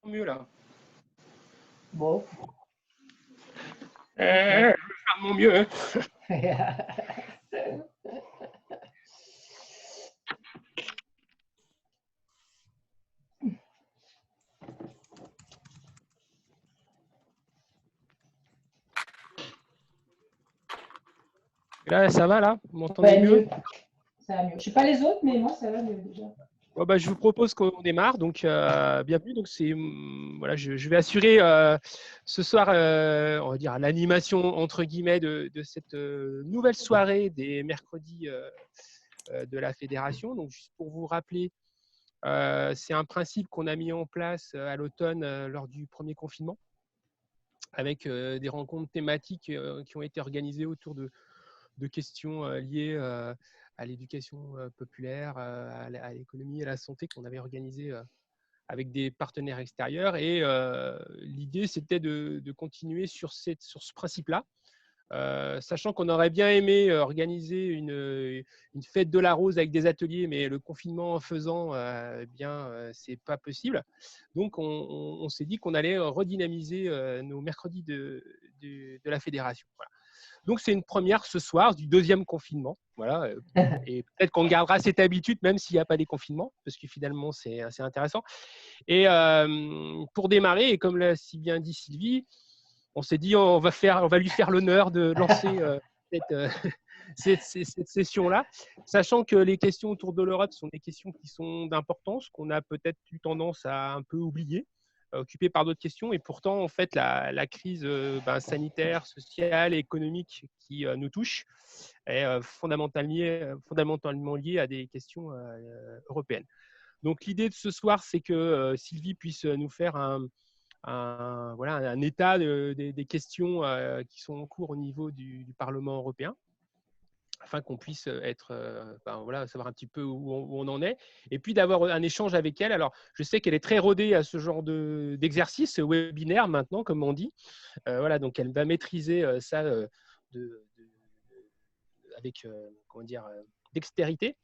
Mieux là. Bon. Je vais faire de mon mieux. Hein. Là, ça va là? Vous m'entendez Ouais, mieux? mieux. Ça va mieux. Je ne sais pas les autres, mais moi, ça va mieux déjà. Bon, bah, je vous propose qu'on démarre. Donc, bienvenue. Donc, voilà, je vais assurer ce soir, on va dire, l'animation entre guillemets de cette nouvelle soirée des mercredis de la fédération. Donc, juste pour vous rappeler, c'est un principe qu'on a mis en place à l'automne lors du premier confinement, avec des rencontres thématiques qui ont été organisées autour de questions liées à l'éducation populaire, à l'économie et à la santé qu'on avait organisées avec des partenaires extérieurs. Et l'idée, c'était de continuer sur ce principe-là, sachant qu'on aurait bien aimé organiser une fête de la rose avec des ateliers, mais le confinement en faisant, c'est pas possible. Donc, on s'est dit qu'on allait redynamiser nos mercredis de la fédération. Voilà. Donc, c'est une première ce soir du deuxième confinement. Voilà. Et peut-être qu'on gardera cette habitude, même s'il n'y a pas des confinements, parce que finalement, c'est assez intéressant. Et pour démarrer, et comme l'a si bien dit Sylvie, on s'est dit on va lui faire l'honneur de lancer cette session-là, sachant que les questions autour de l'Europe sont des questions qui sont d'importance, qu'on a peut-être eu tendance à un peu oublier, occupées par d'autres questions. Et pourtant, en fait, la crise sanitaire, sociale et économique qui nous touche est fondamentalement liée à des questions européennes. Donc, l'idée de ce soir, c'est que Sylvie puisse nous faire un état des questions qui sont en cours au niveau du Parlement européen, afin qu'on puisse savoir un petit peu où on en est, et puis d'avoir un échange avec elle. Alors, je sais qu'elle est très rodée à ce genre d'exercice webinaire maintenant, comme on dit. Voilà, donc elle va maîtriser ça avec dextérité.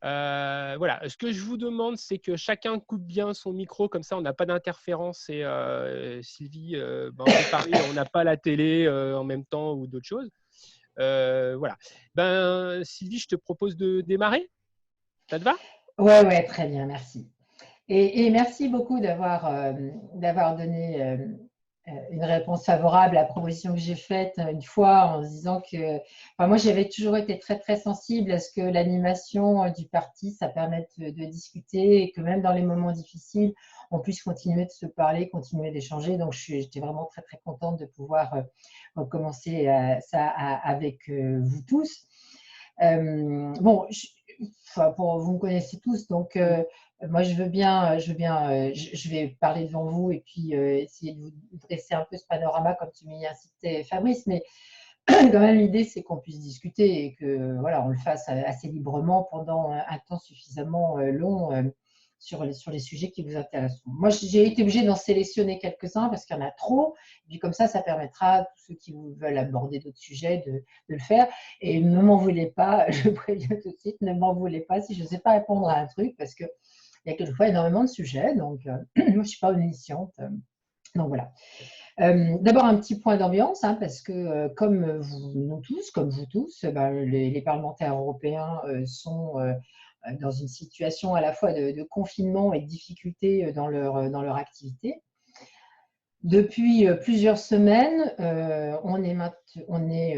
Voilà. Ce que je vous demande, c'est que chacun coupe bien son micro, comme ça on n'a pas d'interférence. Et Sylvie, on peut parler, on n'a pas la télé en même temps ou d'autres choses. Voilà. Sylvie, je te propose de démarrer. Ça te va? Ouais, très bien, merci. Et merci beaucoup d'avoir donné une réponse favorable à la proposition que j'ai faite une fois en se disant que moi j'avais toujours été très très sensible à ce que l'animation du parti ça permette de discuter et que même dans les moments difficiles on puisse continuer de se parler, continuer d'échanger. Donc j'étais vraiment très très contente de pouvoir commencer ça avec vous tous. Vous me connaissez tous, donc moi je vais parler devant vous et puis essayer de vous dresser un peu ce panorama comme tu m'y incitais, Fabrice, mais quand même l'idée c'est qu'on puisse discuter et que voilà, on le fasse assez librement pendant un temps suffisamment long sur les sujets qui vous intéressent. Moi j'ai été obligée d'en sélectionner quelques-uns parce qu'il y en a trop, et puis comme ça permettra à tous ceux qui veulent aborder d'autres sujets de le faire. Et ne m'en voulez pas, je préviens tout de suite, ne m'en voulez pas si je ne sais pas répondre à un truc, parce qu'il y a quelquefois énormément de sujets, donc moi je ne suis pas omnisciente. Donc voilà. D'abord un petit point d'ambiance, hein, parce que comme vous tous, les parlementaires européens sont dans une situation à la fois de confinement et de difficulté dans leur activité. Depuis plusieurs semaines, on est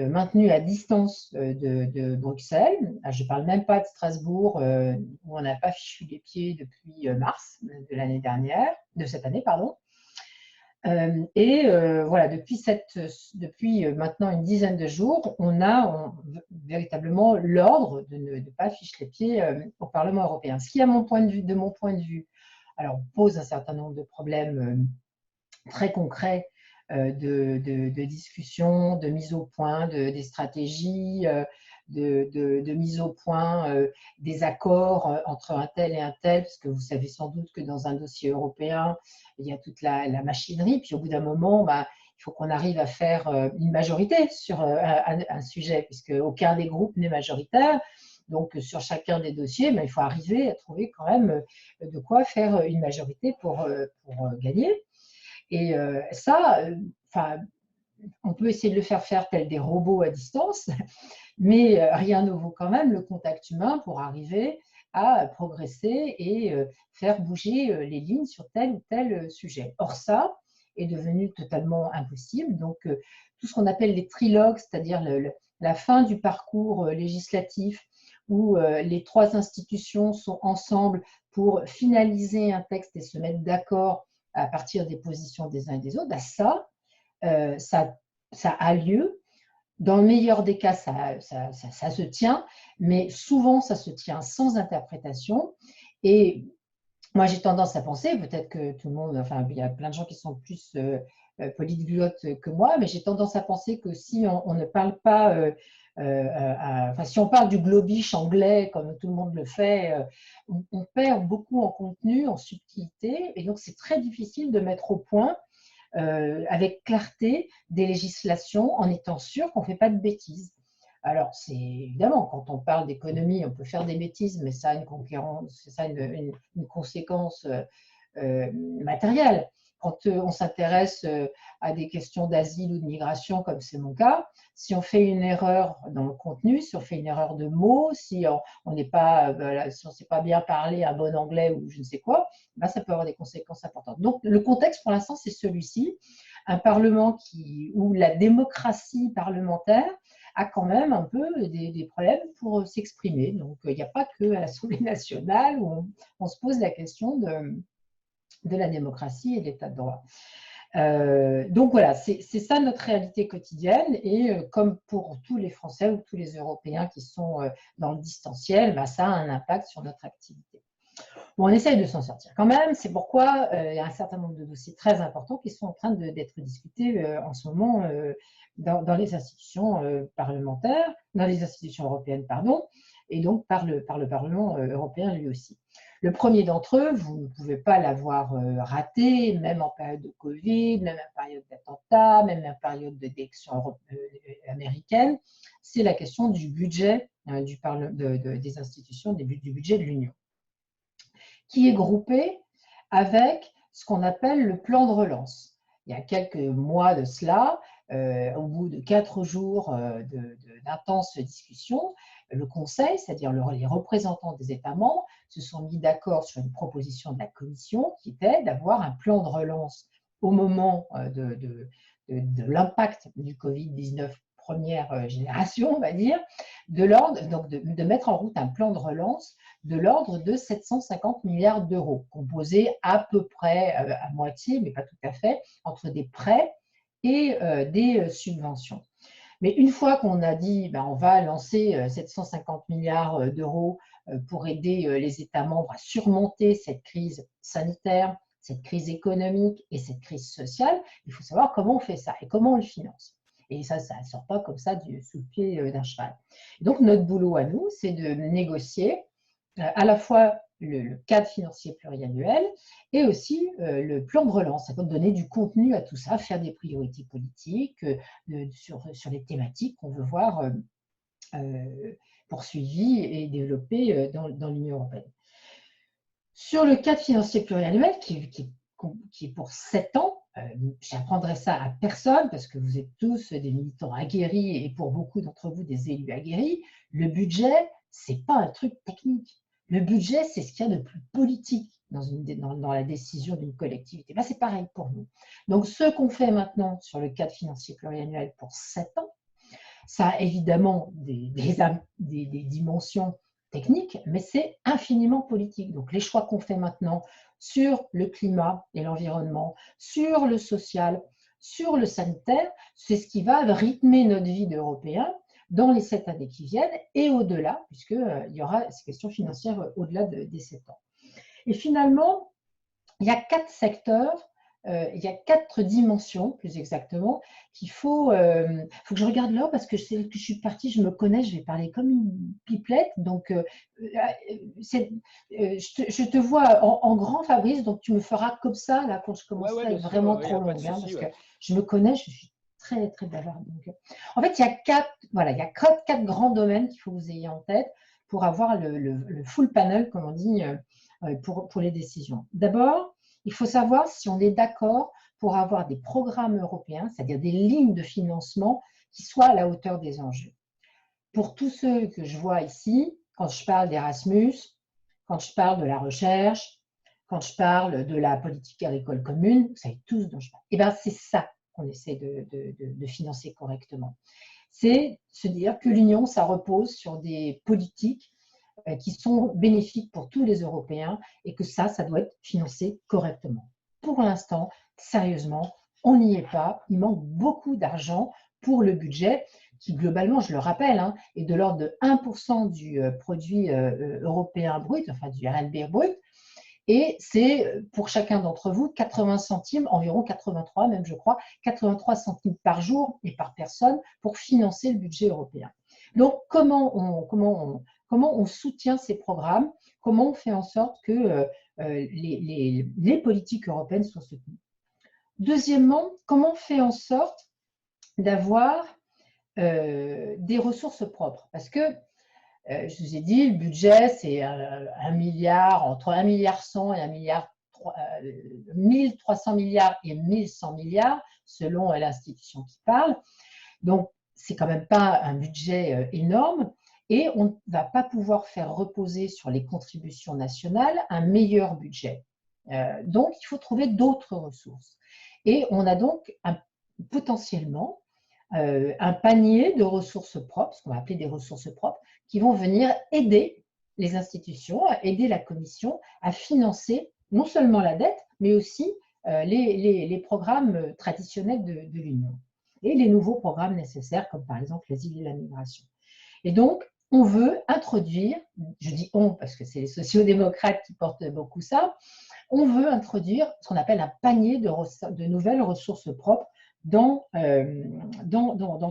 maintenu à distance de Bruxelles. Je ne parle même pas de Strasbourg, où on n'a pas fichu les pieds depuis mars de cette année, pardon. Voilà, depuis maintenant une dizaine de jours, on a véritablement l'ordre de ne pas ficher les pieds au Parlement européen. Ce qui, de mon point de vue, alors pose un certain nombre de problèmes très concrets de discussion, de mise au point des stratégies, de mise au point des accords entre un tel et un tel, parce que vous savez sans doute que dans un dossier européen, il y a toute la machinerie, puis au bout d'un moment, il faut qu'on arrive à faire une majorité sur un sujet, puisque aucun des groupes n'est majoritaire. Donc, sur chacun des dossiers, il faut arriver à trouver quand même de quoi faire une majorité pour gagner. Et ça, on peut essayer de le faire tel des robots à distance, mais rien ne vaut quand même le contact humain pour arriver à progresser et faire bouger les lignes sur tel ou tel sujet. Or, ça est devenu totalement impossible. Donc, tout ce qu'on appelle les trilogues, c'est-à-dire la fin du parcours législatif, où les trois institutions sont ensemble pour finaliser un texte et se mettre d'accord à partir des positions des uns et des autres, ça a lieu. Dans le meilleur des cas, ça se tient, mais souvent, ça se tient sans interprétation. Et moi, j'ai tendance à penser, peut-être que tout le monde, il y a plein de gens qui sont plus polyglottes que moi, mais j'ai tendance à penser que si on ne parle pas, si on parle du globish anglais, comme tout le monde le fait, on perd beaucoup en contenu, en subtilité, et donc c'est très difficile de mettre au point avec clarté des législations en étant sûr qu'on ne fait pas de bêtises. Alors, c'est évidemment, quand on parle d'économie, on peut faire des bêtises, mais ça a une conséquence matérielle. Quand on s'intéresse à des questions d'asile ou de migration, comme c'est mon cas, si on fait une erreur dans le contenu, si on fait une erreur de mots, si on ne sait pas bien parler un bon anglais ou je ne sais quoi, ça peut avoir des conséquences importantes. Donc, le contexte, pour l'instant, c'est celui-ci. Un Parlement où la démocratie parlementaire a quand même un peu des problèmes pour s'exprimer. Donc, il n'y a pas que à l'Assemblée nationale où on se pose la question de la démocratie et de l'état de droit. Donc voilà, c'est ça notre réalité quotidienne et comme pour tous les Français ou tous les Européens qui sont dans le distanciel, ça a un impact sur notre activité. Bon, on essaye de s'en sortir quand même, c'est pourquoi il y a un certain nombre de dossiers très importants qui sont en train d'être discutés en ce moment dans les institutions parlementaires, dans les institutions européennes, pardon, et donc par le Parlement européen lui aussi. Le premier d'entre eux, vous ne pouvez pas l'avoir raté, même en période de Covid, même en période d'attentat, même en période d'élection américaine, c'est la question du budget des institutions, du budget de l'Union, qui est groupé avec ce qu'on appelle le plan de relance. Il y a quelques mois de cela, au bout de 4 jours d'intenses discussions, le Conseil, c'est-à-dire les représentants des États membres, se sont mis d'accord sur une proposition de la Commission qui était d'avoir un plan de relance au moment de l'impact du Covid-19 première génération, on va dire, donc de mettre en route un plan de relance de l'ordre de 750 milliards d'euros, composé à peu près à moitié, mais pas tout à fait, entre des prêts et des subventions. Mais une fois qu'on a dit on va lancer 750 milliards d'euros pour aider les États membres à surmonter cette crise sanitaire, cette crise économique et cette crise sociale, il faut savoir comment on fait ça et comment on le finance. Et ça ne sort pas comme ça sous le pied d'un cheval. Donc notre boulot à nous, c'est de négocier à la fois le cadre financier pluriannuel et aussi le plan de relance. Ça peut donner du contenu à tout ça, faire des priorités politiques sur les thématiques qu'on veut voir poursuivies et développées dans l'Union européenne. Sur le cadre financier pluriannuel, qui est pour 7 ans, je n'apprendrai ça à personne parce que vous êtes tous des militants aguerris et pour beaucoup d'entre vous des élus aguerris, le budget, ce n'est pas un truc technique. Le budget, c'est ce qu'il y a de plus politique dans la décision d'une collectivité. C'est pareil pour nous. Donc, ce qu'on fait maintenant sur le cadre financier pluriannuel pour 7 ans, ça a évidemment des dimensions techniques, mais c'est infiniment politique. Donc, les choix qu'on fait maintenant sur le climat et l'environnement, sur le social, sur le sanitaire, c'est ce qui va rythmer notre vie d'Européens dans les 7 années qui viennent et au-delà, puisqu'il y aura ces questions financières au-delà des 7 ans. Et finalement, il y a 4 secteurs, il y a 4 dimensions, plus exactement, qu'il faut que je regarde l'heure parce que je sais que je suis partie, je me connais, je vais parler comme une pipelette. Donc, je te vois en grand, Fabrice, donc tu me feras comme ça, là, quand je commence à être vraiment trop longue, parce que je me connais, je suis très, très bavarde. Donc, en fait, il y a 4 grands domaines qu'il faut que vous ayez en tête pour avoir le full panel, comme on dit, pour les décisions. D'abord, il faut savoir si on est d'accord pour avoir des programmes européens, c'est-à-dire des lignes de financement qui soient à la hauteur des enjeux. Pour tous ceux que je vois ici, quand je parle d'Erasmus, quand je parle de la recherche, quand je parle de la politique agricole commune, vous savez tous dont je parle, et bien c'est ça qu'on essaie de financer correctement. C'est se dire que l'Union, ça repose sur des politiques qui sont bénéfiques pour tous les Européens et que ça doit être financé correctement. Pour l'instant, sérieusement, on n'y est pas. Il manque beaucoup d'argent pour le budget qui, globalement, je le rappelle, est de l'ordre de 1% du produit européen brut, enfin du RNB brut. Et c'est pour chacun d'entre vous 80 centimes, environ 83 même je crois, 83 centimes par jour et par personne pour financer le budget européen. Donc comment on soutient ces programmes, comment on fait en sorte que les politiques européennes soient soutenues. Deuxièmement, comment on fait en sorte d'avoir des ressources propres, parce que je vous ai dit, le budget, c'est 1 milliard, entre 1,1 milliard et 1,300 milliards et 1,100 milliards, selon l'institution qui parle. Donc, c'est quand même pas un budget énorme et on ne va pas pouvoir faire reposer sur les contributions nationales un meilleur budget. Donc, il faut trouver d'autres ressources. Et on a donc potentiellement un panier de ressources propres, ce qu'on va appeler des ressources propres, qui vont venir aider les institutions, aider la Commission à financer non seulement la dette, mais aussi les programmes traditionnels de l'Union et les nouveaux programmes nécessaires, comme par exemple l'asile et la migration. Et donc, on veut introduire, je dis on parce que c'est les sociodémocrates qui portent beaucoup ça, on veut introduire ce qu'on appelle un panier de nouvelles ressources propres dans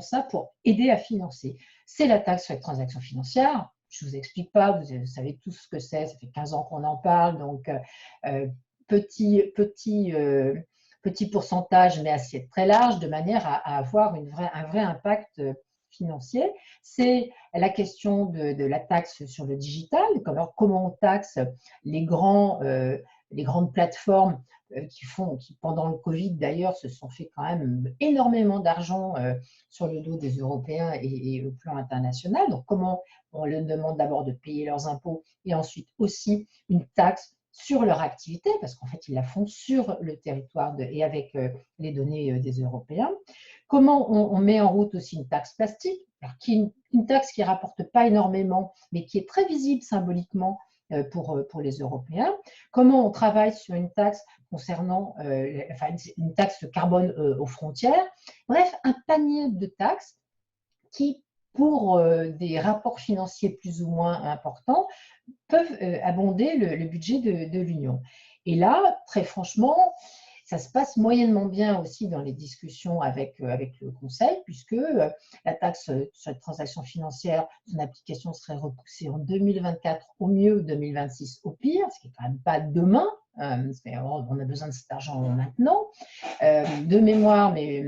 ça pour aider à financer. C'est la taxe sur les transactions financières. Je ne vous explique pas, vous savez tous ce que c'est, ça fait 15 ans qu'on en parle, donc petit pourcentage, mais assiette très large, de manière à avoir un vrai impact financier. C'est la question de la taxe sur le digital, comment on taxe les grandes plateformes qui pendant le Covid d'ailleurs, se sont fait quand même énormément d'argent sur le dos des Européens et au plan international. Donc, comment on leur demande d'abord de payer leurs impôts et ensuite aussi une taxe sur leur activité, parce qu'en fait, ils la font sur le territoire et avec les données des Européens. Comment on met en route aussi une taxe plastique, alors une taxe qui ne rapporte pas énormément, mais qui est très visible symboliquement pour les Européens. Comment on travaille sur une taxe concernant une taxe carbone aux frontières. Bref, un panier de taxes qui, pour des rapports financiers plus ou moins importants, peuvent abonder le budget de l'Union. Et là, très franchement, ça se passe moyennement bien aussi dans les discussions avec le Conseil, puisque la taxe sur les transactions financières, son application serait repoussée en 2024 au mieux, 2026 au pire, ce qui n'est quand même pas demain, on a besoin de cet argent maintenant. De mémoire, mais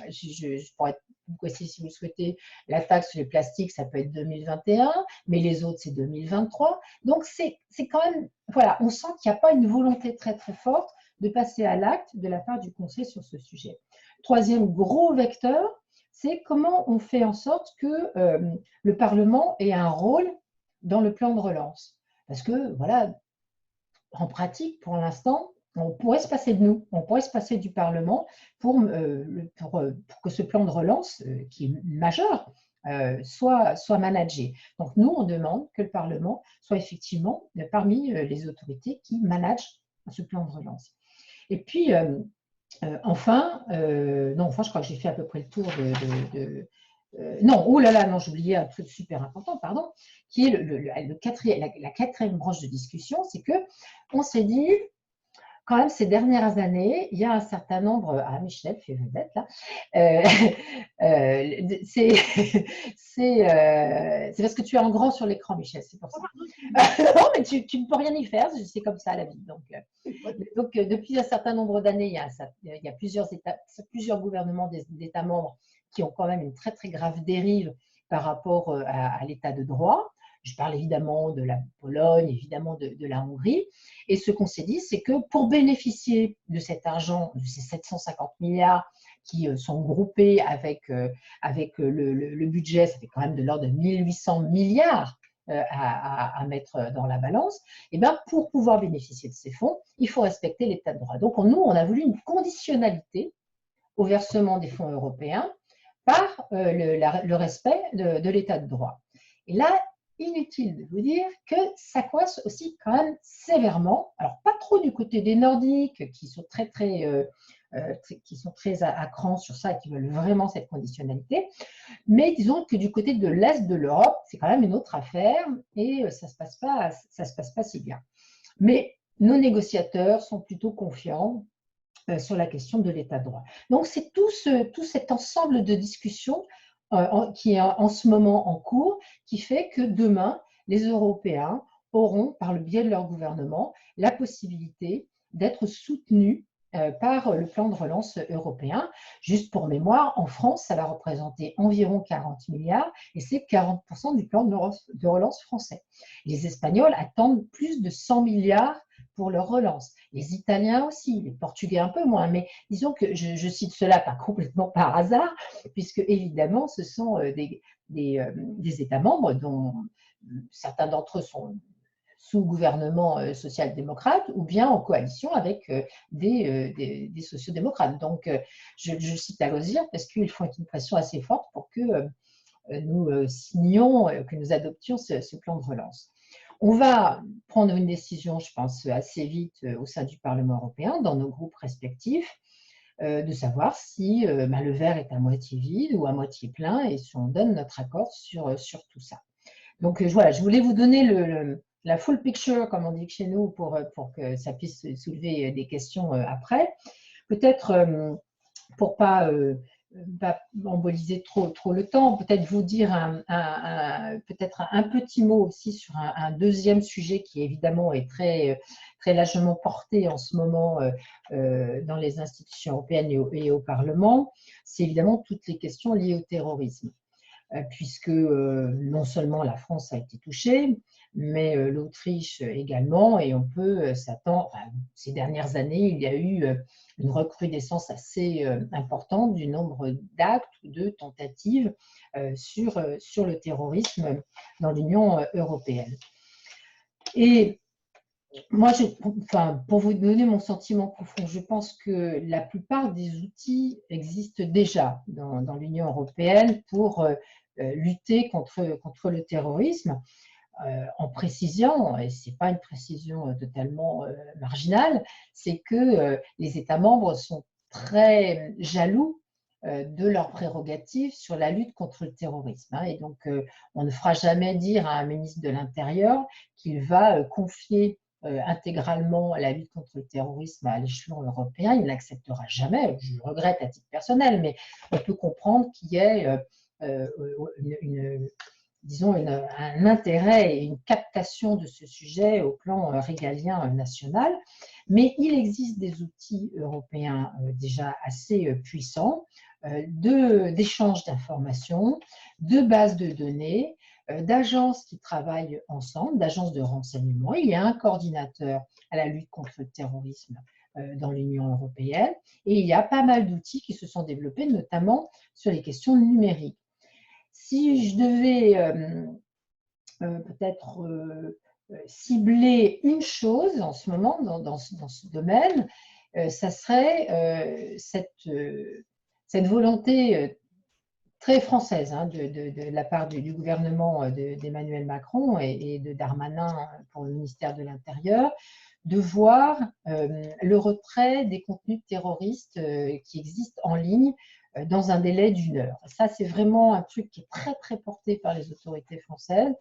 je pourrais vous préciser si vous le souhaitez, la taxe sur les plastiques, ça peut être 2021, mais les autres, c'est 2023. Donc, c'est quand même, voilà, on sent qu'il n'y a pas une volonté très, très forte de passer à l'acte de la part du Conseil sur ce sujet. Troisième gros vecteur, c'est comment on fait en sorte que le Parlement ait un rôle dans le plan de relance. Parce que, voilà, en pratique, pour l'instant, on pourrait se passer de nous, on pourrait se passer du Parlement pour que ce plan de relance, qui est majeur, soit managé. Donc nous, on demande que le Parlement soit effectivement parmi les autorités qui managent ce plan de relance. Et puis, enfin, je crois que j'ai fait à peu près le tour non, oh là là, non, j'oubliais un truc super important, pardon, qui est la quatrième branche de discussion, c'est que on s'est dit, quand même, ces dernières années, il y a un certain nombre… Ah, Michel fait vedette, là. C'est parce que tu es en grand sur l'écran, Michel, c'est pour ça. Non, mais tu ne peux rien y faire, c'est comme ça la vie. Donc depuis un certain nombre d'années, il y a plusieurs gouvernements d'États membres qui ont quand même une très, très grave dérive par rapport à l'état de droit. Je parle évidemment de la Pologne, évidemment de la Hongrie. Et ce qu'on s'est dit, c'est que pour bénéficier de cet argent, de ces 750 milliards qui sont groupés avec le budget, ça fait quand même de l'ordre de 1800 milliards à mettre dans la balance, et bien pour pouvoir bénéficier de ces fonds, il faut respecter l'état de droit. Donc nous, on a voulu une conditionnalité au versement des fonds européens par le respect de l'état de droit. Et là, inutile de vous dire que ça coince aussi quand même sévèrement, alors pas trop du côté des Nordiques qui sont très à cran sur ça et qui veulent vraiment cette conditionnalité, mais disons que du côté de l'Est de l'Europe, c'est quand même une autre affaire et ça se passe pas si bien. Mais nos négociateurs sont plutôt confiants sur la question de l'état de droit. Donc c'est tout cet ensemble de discussions qui est en ce moment en cours, qui fait que demain, les Européens auront, par le biais de leur gouvernement, la possibilité d'être soutenus par le plan de relance européen. Juste pour mémoire, en France, ça va représenter environ 40 milliards et c'est 40% du plan de relance français. Les Espagnols attendent plus de 100 milliards pour leur relance. Les Italiens aussi, les Portugais un peu moins, mais disons que je cite cela pas complètement par hasard, puisque évidemment, ce sont des États membres dont certains d'entre eux sont sous gouvernement social-démocrate ou bien en coalition avec des sociodémocrates. Donc, je cite à loisir parce qu'ils font une pression assez forte pour que nous signions, que nous adoptions ce plan de relance. On va prendre une décision, je pense, assez vite au sein du Parlement européen, dans nos groupes respectifs, de savoir si le verre est à moitié vide ou à moitié plein et si on donne notre accord sur tout ça. Donc voilà, je voulais vous donner la full picture, comme on dit chez nous, pour que ça puisse soulever des questions après. Peut-être pour pas emboliser trop le temps, peut-être vous dire peut-être un petit mot aussi sur un deuxième sujet qui évidemment est très largement porté en ce moment dans les institutions européennes et au Parlement, c'est évidemment toutes les questions liées au terrorisme. Puisque non seulement la France a été touchée, mais l'Autriche également, et on peut s'attendre, ces dernières années, il y a eu une recrudescence assez importante du nombre d'actes ou de tentatives sur le terrorisme dans l'Union européenne. Et moi, pour vous donner mon sentiment profond, je pense que la plupart des outils existent déjà dans l'Union européenne pour lutter contre le terrorisme, en précisant, et ce n'est pas une précision totalement marginale, c'est que les États membres sont très jaloux de leurs prérogatives sur la lutte contre le terrorisme. Et donc, on ne fera jamais dire à un ministre de l'Intérieur qu'il va confier intégralement la lutte contre le terrorisme à l'échelon européen. Il ne l'acceptera jamais. Je le regrette à titre personnel, mais on peut comprendre qu'il y ait disons un intérêt et une captation de ce sujet au plan régalien national. Mais il existe des outils européens déjà assez puissants d'échange d'informations, de bases de données, d'agences qui travaillent ensemble, d'agences de renseignement. Il y a un coordinateur à la lutte contre le terrorisme dans l'Union européenne et il y a pas mal d'outils qui se sont développés, notamment sur les questions numériques. Si je devais peut-être cibler une chose en ce moment dans ce domaine, ça serait cette volonté très française de la part du gouvernement d'Emmanuel Macron et de Darmanin pour le ministère de l'Intérieur, de voir le retrait des contenus terroristes qui existent en ligne dans un délai d'1 heure. Ça, c'est vraiment un truc qui est très, très porté par les autorités françaises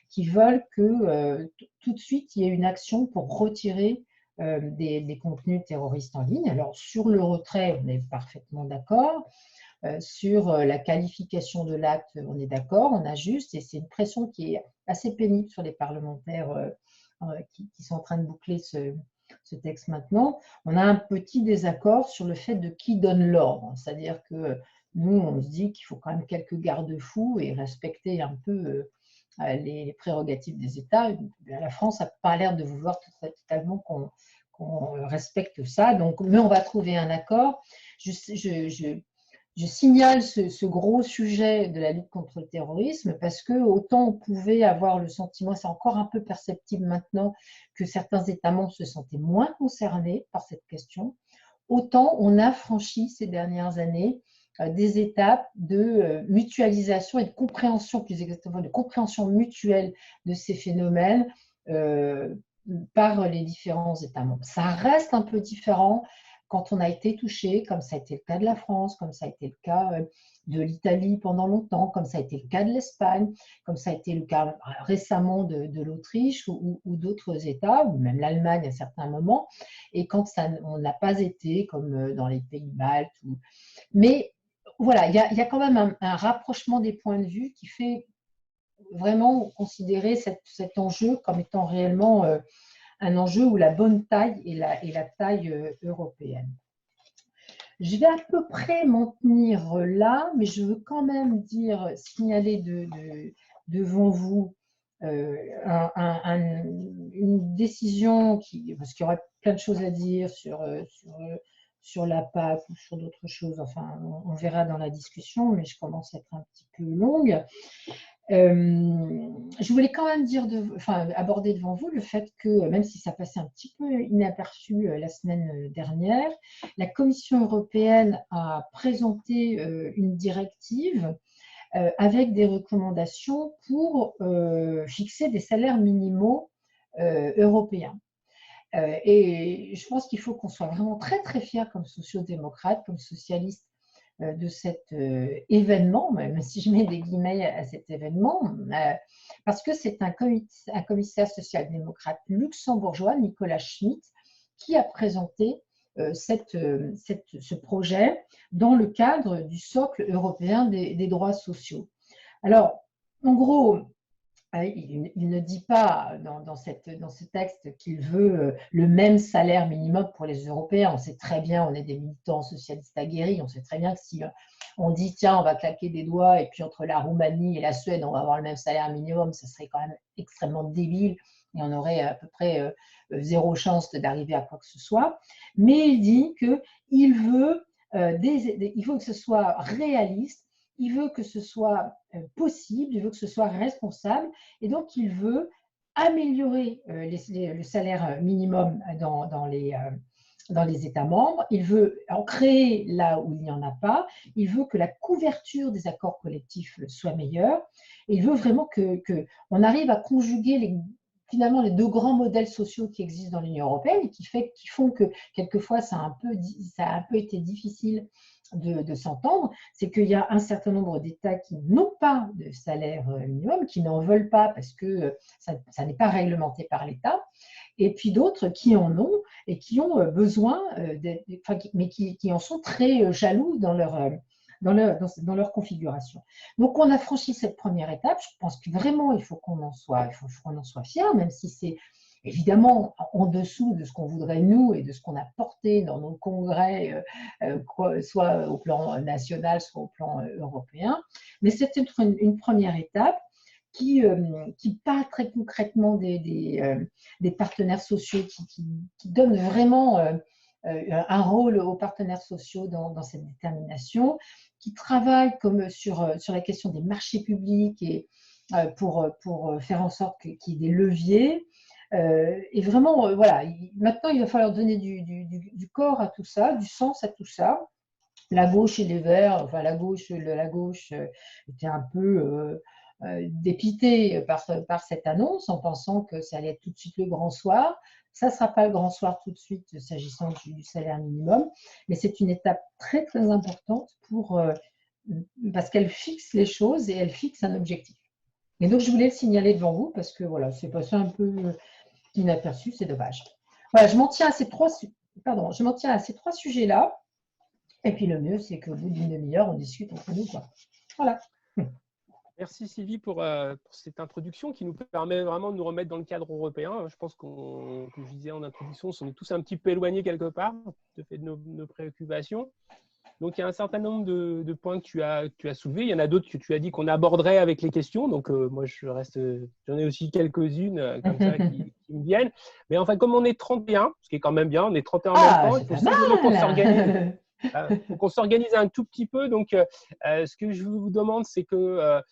qui veulent que tout de suite, il y ait une action pour retirer des contenus terroristes en ligne. Alors, sur le retrait, on est parfaitement d'accord. Sur la qualification de l'acte, on est d'accord, on ajuste, et c'est une pression qui est assez pénible sur les parlementaires qui sont en train de boucler ce texte maintenant. On a un petit désaccord sur le fait de qui donne l'ordre, c'est-à-dire que nous, on se dit qu'il faut quand même quelques garde-fous et respecter un peu les prérogatives des États. La France n'a pas l'air de vouloir totalement qu'on respecte ça. Donc, mais on va trouver un accord. Je signale ce gros sujet de la lutte contre le terrorisme parce que autant on pouvait avoir le sentiment, c'est encore un peu perceptible maintenant, que certains États membres se sentaient moins concernés par cette question, autant on a franchi ces dernières années des étapes de mutualisation et de compréhension, plus exactement de compréhension mutuelle de ces phénomènes par les différents États membres. Ça reste un peu différent quand on a été touché, comme ça a été le cas de la France, comme ça a été le cas de l'Italie pendant longtemps, comme ça a été le cas de l'Espagne, comme ça a été le cas récemment de l'Autriche ou d'autres États, ou même l'Allemagne à certains moments, et quand on n'a pas été, comme dans les pays baltes. Mais voilà, il y a quand même un rapprochement des points de vue qui fait vraiment considérer cet enjeu comme étant réellement un enjeu où la bonne taille est la taille européenne. Je vais à peu près m'en tenir là, mais je veux quand même signaler devant vous une décision parce qu'il y aurait plein de choses à dire sur la PAC ou sur d'autres choses. Enfin, on verra dans la discussion, mais je commence à être un petit peu longue. Je voulais quand même aborder devant vous le fait que, même si ça passait un petit peu inaperçu la semaine dernière, la Commission européenne a présenté une directive avec des recommandations pour fixer des salaires minimaux européens. Et je pense qu'il faut qu'on soit vraiment très très fiers comme sociodémocrates, comme socialistes, de cet événement, même si je mets des guillemets à cet événement, parce que c'est un commissaire social-démocrate luxembourgeois, Nicolas Schmit, qui a présenté ce projet dans le cadre du socle européen des droits sociaux. Alors, en gros, il ne dit pas dans ce texte qu'il veut le même salaire minimum pour les Européens. On sait très bien, on est des militants socialistes aguerris, on sait très bien que si on dit tiens, on va claquer des doigts et puis entre la Roumanie et la Suède, on va avoir le même salaire minimum, ce serait quand même extrêmement débile et on aurait à peu près zéro chance d'arriver à quoi que ce soit. Mais il dit qu'il veut, il faut que ce soit réaliste. Il veut que ce soit possible, il veut que ce soit responsable, et donc il veut améliorer le salaire minimum dans les États membres, il veut en créer là où il n'y en a pas, il veut que la couverture des accords collectifs soit meilleure, et il veut vraiment qu'on arrive à conjuguer finalement les deux grands modèles sociaux qui existent dans l'Union européenne et qui font que quelquefois ça a un peu été difficile de s'entendre, c'est qu'il y a un certain nombre d'États qui n'ont pas de salaire minimum, qui n'en veulent pas parce que ça n'est pas réglementé par l'État, et puis d'autres qui en ont et qui ont besoin, mais qui en sont très jaloux dans leur configuration. Donc, on a franchi cette première étape. Je pense que vraiment, il faut qu'on en soit fiers, même si c'est évidemment en dessous de ce qu'on voudrait nous et de ce qu'on a porté dans nos congrès, soit au plan national, soit au plan européen. Mais c'est une première étape qui part très concrètement des partenaires sociaux, qui donnent vraiment un rôle aux partenaires sociaux dans cette détermination, qui travaillent comme sur la question des marchés publics et pour faire en sorte qu'il y ait des leviers. Et vraiment, voilà, maintenant il va falloir donner du corps à tout ça, du sens à tout ça. La gauche et les Verts, enfin la gauche était un peu dépitée par cette annonce en pensant que ça allait être tout de suite le grand soir. Ça ne sera pas le grand soir tout de suite s'agissant du salaire minimum, mais c'est une étape très très importante parce qu'elle fixe les choses et elle fixe un objectif. Et donc je voulais le signaler devant vous parce que voilà, c'est passé un peu inaperçu, c'est dommage. Voilà, je m'en tiens à ces trois sujets-là. Et puis le mieux, c'est qu'au bout d'une demi-heure, on discute entre nous, quoi. Voilà. Merci Sylvie pour cette introduction qui nous permet vraiment de nous remettre dans le cadre européen. Je pense comme je disais en introduction, on est tous un petit peu éloignés quelque part de fait de nos préoccupations. Donc, il y a un certain nombre de points que tu as soulevés. Il y en a d'autres que tu as dit qu'on aborderait avec les questions. Donc, moi, j'en ai aussi quelques-unes comme ça qui me viennent. Mais enfin, comme on est 31, ce qui est quand même bien, on est 31 en même Ah, temps, il c'est faut pas simplement qu'on s'organise. mal. Il faut qu'on s'organise un tout petit peu. Donc, ce que je vous demande, c'est que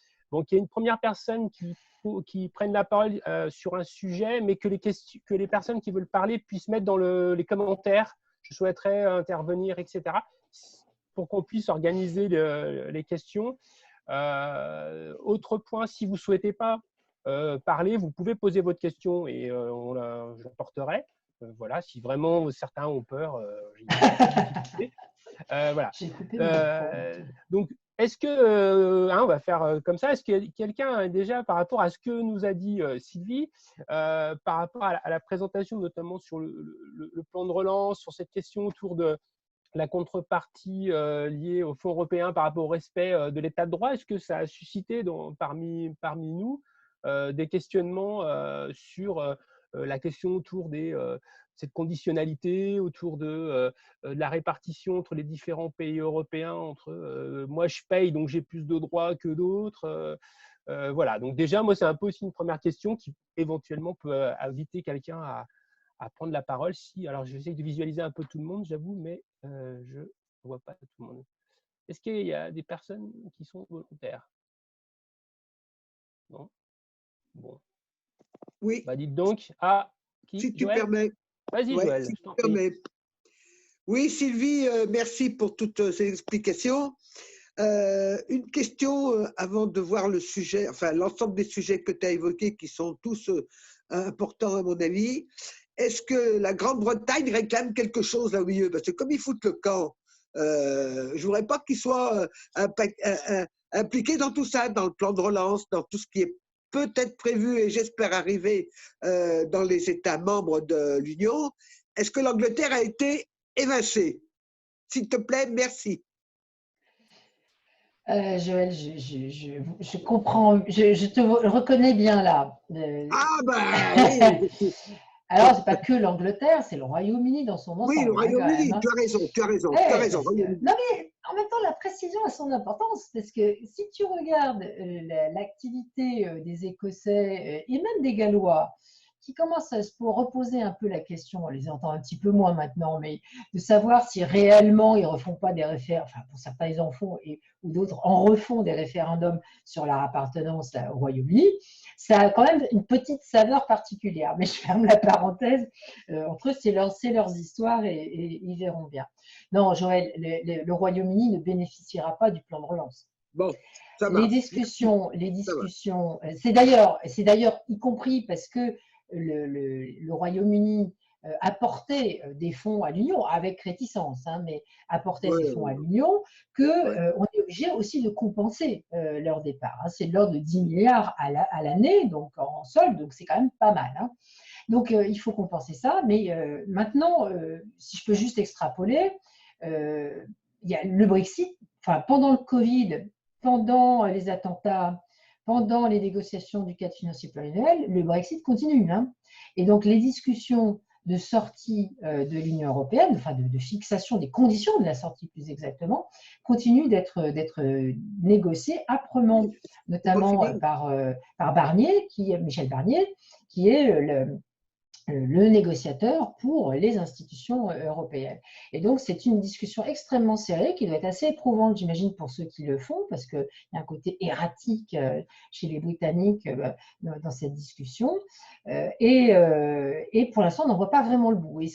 qu'il y ait une première personne qui prenne la parole sur un sujet, mais que les personnes qui veulent parler puissent mettre dans les commentaires. Je souhaiterais intervenir, etc., pour qu'on puisse organiser les questions. Autre point, si vous ne souhaitez pas parler, vous pouvez poser votre question et je la porterai. Voilà, si vraiment certains ont peur, il n'y a pas de difficulté. Voilà. J'ai coupé mon micro. Donc, est-ce que, on va faire comme ça, est-ce que quelqu'un déjà, par rapport à ce que nous a dit Sylvie, par rapport à la présentation, notamment sur le plan de relance, sur cette question autour de la contrepartie liée au Fonds européen par rapport au respect de l'état de droit, est-ce que ça a suscité parmi nous des questionnements sur la question autour cette conditionnalité, autour de la répartition entre les différents pays européens, entre moi je paye donc j'ai plus de droits que d'autres. Voilà, donc déjà, moi, c'est un peu aussi une première question qui éventuellement peut inviter quelqu'un à prendre la parole. Alors, j'essaie de visualiser un peu tout le monde, j'avoue, mais je ne vois pas tout le monde. Est-ce qu'il y a des personnes qui sont volontaires? Non? Bon. Oui. Bah, dites donc. Ah, qui? Si tu Joël? permets. Vas-y, Ouais, Joël, si je t'en tu prie. permets. Oui, Sylvie, merci pour toutes ces explications. Une question avant de voir le sujet, enfin l'ensemble des sujets que tu as évoqués qui sont tous importants à mon avis. Est-ce que la Grande-Bretagne réclame quelque là au milieu? Parce que comme ils foutent le camp, je ne voudrais pas qu'ils soient impliqués dans tout ça, dans le plan de relance, dans tout ce qui est peut-être prévu et j'espère arriver dans les États membres de l'Union. Est-ce que l'Angleterre a été évincée? S'il te plaît, merci. Joël, je comprends, je te reconnais bien là. Ah ben oui. Alors, c'est pas que l'Angleterre, c'est le Royaume-uni dans son Oui, le ensemble, quand même. Royaume-Uni, tu as raison, tu as raison, tu as raison. Non, mais en même temps, la précision a son importance, parce que si tu regardes l'activité des Écossais et même des Gallois, qui commencent à se reposer un peu la question, on les entend un petit peu moins maintenant, mais de savoir si réellement ils ne refont pas des référendums, enfin pour certains ils en font, ou d'autres en refont des référendums sur leur appartenance au Royaume-Uni, ça a quand même une petite saveur particulière. Mais je ferme la parenthèse, entre eux c'est leurs histoires et ils verront bien. Non, Joël, le Royaume-Uni ne bénéficiera pas du plan de relance. Bon, ça marche. Les discussions, c'est d'ailleurs y compris parce que le Royaume-Uni apportait des fonds à l'Union, avec réticence, hein, mais apportait ces fonds à l'Union, qu'on est obligé aussi de compenser leur départ. Hein. C'est de l'ordre de 10 milliards à l'année, donc en solde, donc c'est quand même pas mal. Hein. Donc il faut compenser ça, mais maintenant, si je peux juste extrapoler, il y a le Brexit, enfin pendant le Covid, pendant les attentats, pendant les négociations du cadre financier pluriannuel, le Brexit continue. Hein. Et donc, les discussions de sortie de l'Union européenne, enfin de fixation des conditions de la sortie plus exactement, continuent d'être négociées âprement, notamment par Michel Barnier, qui est le négociateur pour les institutions européennes. Et donc, c'est une discussion extrêmement serrée qui doit être assez éprouvante, j'imagine, pour ceux qui le font, parce qu'il y a un côté erratique chez les Britanniques dans cette discussion. Et pour l'instant, on n'en voit pas vraiment le bout. Et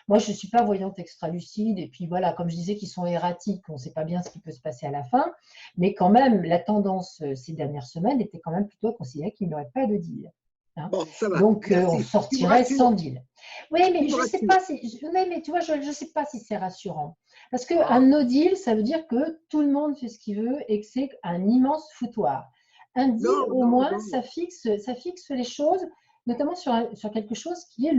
moi, je ne suis pas voyante extra-lucide, et puis voilà, comme je disais, qu'ils sont erratiques, on ne sait pas bien ce qui peut se passer à la fin, mais quand même, la tendance ces dernières semaines était quand même plutôt à considérer qu'il n'y aurait pas de deal. Hein. Bon, ça va. Donc, on sortirait sans deal. Oui, mais je ne sais pas si, mais tu vois, je sais pas si c'est rassurant. Parce qu'un no deal, ça veut dire que tout le monde fait ce qu'il veut et que c'est un immense foutoir. Un deal, au moins, ça fixe les choses, notamment sur quelque chose qui est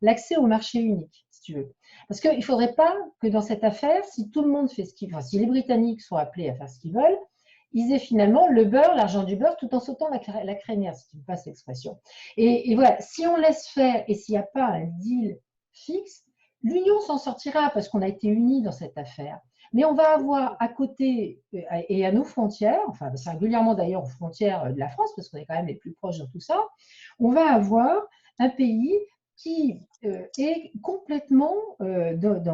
l'accès au marché unique, si tu veux. Parce qu'il ne faudrait pas que dans cette affaire, si tout le monde fait ce qu'il veut, si les Britanniques sont appelés à faire ce qu'ils veulent, ils aient finalement le beurre, l'argent du beurre, tout en sautant la crénière, si tu me passes l'expression. Et voilà, si on laisse faire et s'il n'y a pas un deal fixe, l'Union s'en sortira parce qu'on a été unis dans cette affaire. Mais on va avoir à côté et à nos frontières, enfin singulièrement d'ailleurs aux frontières de la France, parce qu'on est quand même les plus proches dans tout ça, on va avoir un pays qui est complètement dans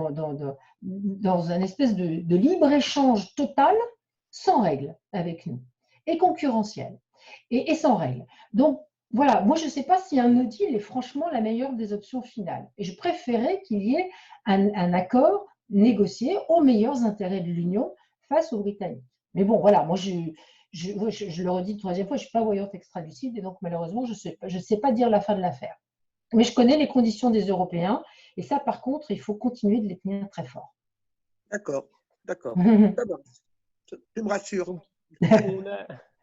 un espèce de libre-échange total, sans règles avec nous, et concurrentiel, et sans règles. Donc, voilà, moi je ne sais pas si un no deal est franchement la meilleure des options finales. Et je préférais qu'il y ait un accord négocié aux meilleurs intérêts de l'Union face aux Britanniques. Mais bon, voilà, moi je le redis une troisième fois, je ne suis pas voyante extra-lucide et donc malheureusement je ne sais pas dire la fin de l'affaire. Mais je connais les conditions des Européens et ça par contre, il faut continuer de les tenir très fort. D'accord, d'accord. Tu me rassures.